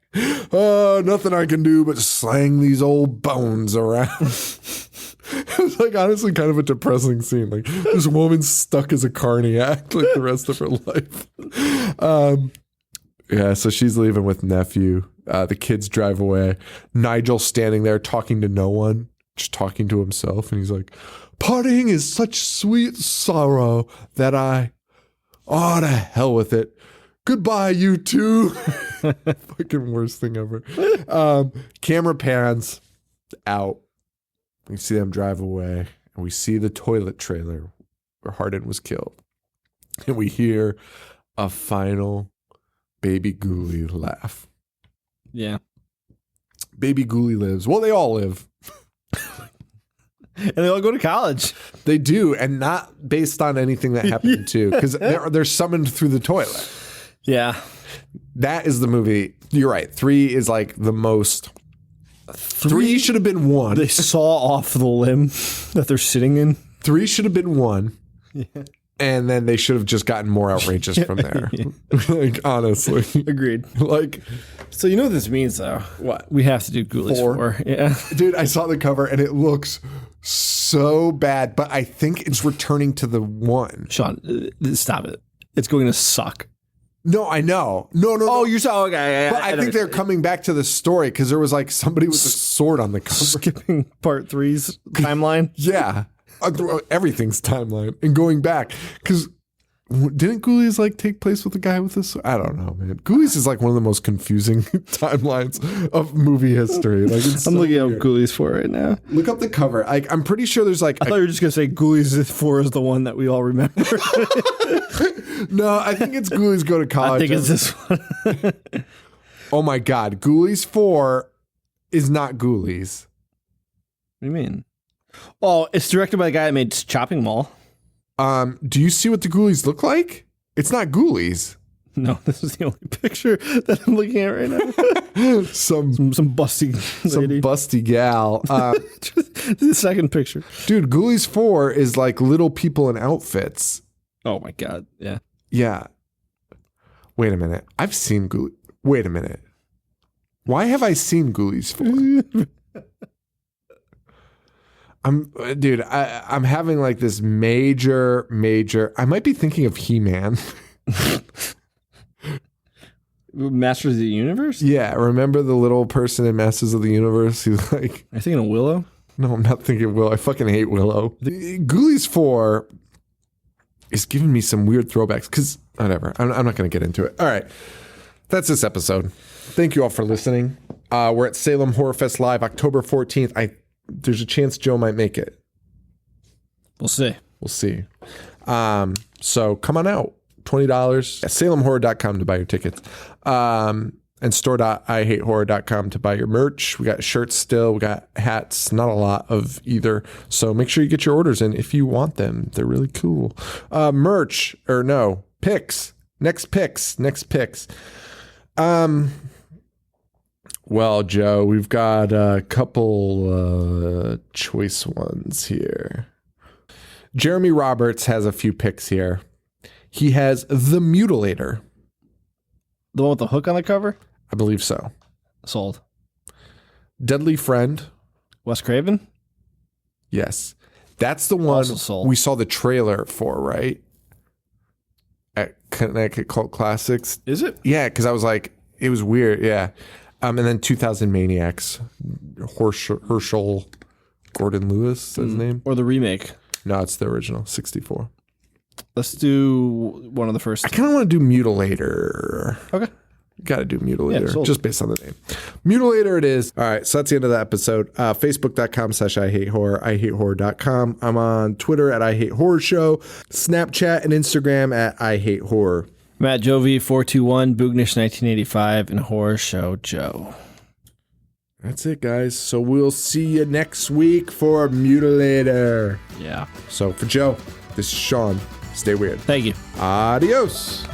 Speaker 1: "Oh, nothing I can do but slang these old bones around." It was like honestly kind of a depressing scene. Like this woman's stuck as a carniac like the rest of her life. Yeah, so she's leaving with nephew. The kids drive away. Nigel's standing there talking to no one, just talking to himself. And he's like, "Parting is such sweet sorrow that to hell with it. Goodbye, you two." Fucking worst thing ever. Camera pans out. We see them drive away. And we see the toilet trailer where Hardin was killed. And we hear a final baby Ghoulie laugh.
Speaker 2: Yeah.
Speaker 1: Baby Ghoulie lives. Well, they all live.
Speaker 2: And they all go to college.
Speaker 1: They do, and not based on anything that happened too, because they're summoned through the toilet.
Speaker 2: Yeah.
Speaker 1: That is the movie. You're right. 3 is like the most. 3 should have been 1.
Speaker 2: They saw off the limb that they're sitting in.
Speaker 1: 3 should have been 1.
Speaker 2: Yeah.
Speaker 1: And then they should have just gotten more outrageous from there. Like, honestly.
Speaker 2: Agreed.
Speaker 1: Like,
Speaker 2: so you know what this means, though?
Speaker 1: What?
Speaker 2: We have to do Ghoulies 4. Yeah.
Speaker 1: Dude, I saw the cover and it looks so bad, but I think it's returning to the 1.
Speaker 2: Sean, stop it. It's going to suck.
Speaker 1: No, I know. No.
Speaker 2: Oh, you're so okay.
Speaker 1: But I think they're coming back to the story because there was like somebody with a sword on the cover.
Speaker 2: Skipping part 3's timeline.
Speaker 1: Yeah. Everything's timeline and going back because didn't Ghoulies like take place with the guy with this? I don't know, man. Ghoulies is like one of the most confusing timelines of movie history. Like
Speaker 2: I'm looking at Ghoulies 4 right now.
Speaker 1: Look up the cover. I'm pretty sure there's like.
Speaker 2: I thought you were just gonna say Ghoulies 4 is the one that we all remember.
Speaker 1: No, I think it's Ghoulies Go to College.
Speaker 2: I think it's this one.
Speaker 1: Oh my God, Ghoulies 4 is not Ghoulies.
Speaker 2: What do you mean? Oh, it's directed by the guy that made Chopping Mall.
Speaker 1: Do you see what the Ghoulies look like? It's not Ghoulies.
Speaker 2: No, this is the only picture that I'm looking at right now.
Speaker 1: some
Speaker 2: busty lady.
Speaker 1: Some busty gal.
Speaker 2: The second picture.
Speaker 1: Dude, Ghoulies 4 is like little people in outfits.
Speaker 2: Oh my God. Yeah.
Speaker 1: Yeah. Wait a minute. I've seen Ghoulies. Wait a minute. Why have I seen Ghoulies 4? I'm having like this major. I might be thinking of He-Man.
Speaker 2: Masters of the Universe?
Speaker 1: Yeah, remember the little person in Masters of the Universe? He's like,
Speaker 2: Are you thinking of Willow?
Speaker 1: No, I'm not thinking of Willow. I fucking hate Willow. Ghoulies 4 is giving me some weird throwbacks because whatever. I'm not going to get into it. All right, that's this episode. Thank you all for listening. We're at Salem Horror Fest Live, October 14th. There's a chance Joe might make it.
Speaker 2: We'll see.
Speaker 1: So come on out. $20 at salemhorror.com to buy your tickets. And store.ihatehorror.com to buy your merch. We got shirts still. We got hats. Not a lot of either. So make sure you get your orders in if you want them. They're really cool. Merch, or no, picks. Next picks. Well, Joe, we've got a couple choice ones here. Jeremy Roberts has a few picks here. He has The Mutilator.
Speaker 2: The one with the hook on the cover?
Speaker 1: I believe so.
Speaker 2: Sold.
Speaker 1: Deadly Friend.
Speaker 2: Wes Craven?
Speaker 1: Yes. That's the one we saw the trailer for, right? At Connecticut Cult Classics.
Speaker 2: Is it?
Speaker 1: Yeah, because I was like, it was weird. Yeah. And then 2000 Maniacs. Herschel Gordon Lewis, is his name?
Speaker 2: Or the remake.
Speaker 1: No, it's the original, 64.
Speaker 2: Let's do one of the first.
Speaker 1: I kind of want to do Mutilator.
Speaker 2: Okay.
Speaker 1: Got to do Mutilator,
Speaker 2: sold.
Speaker 1: just based on the name. Mutilator it is. All right, so that's the end of the episode. Facebook.com/IHateHorror, IHateHorror.com. I'm on Twitter at IHateHorrorShow, Snapchat and Instagram at IHateHorror.
Speaker 2: Matt Jovi 421, Boognish 1985, and Horror Show Joe.
Speaker 1: That's it, guys. So we'll see you next week for Mutilator.
Speaker 2: Yeah.
Speaker 1: So for Joe, this is Sean. Stay weird.
Speaker 2: Thank you.
Speaker 1: Adios.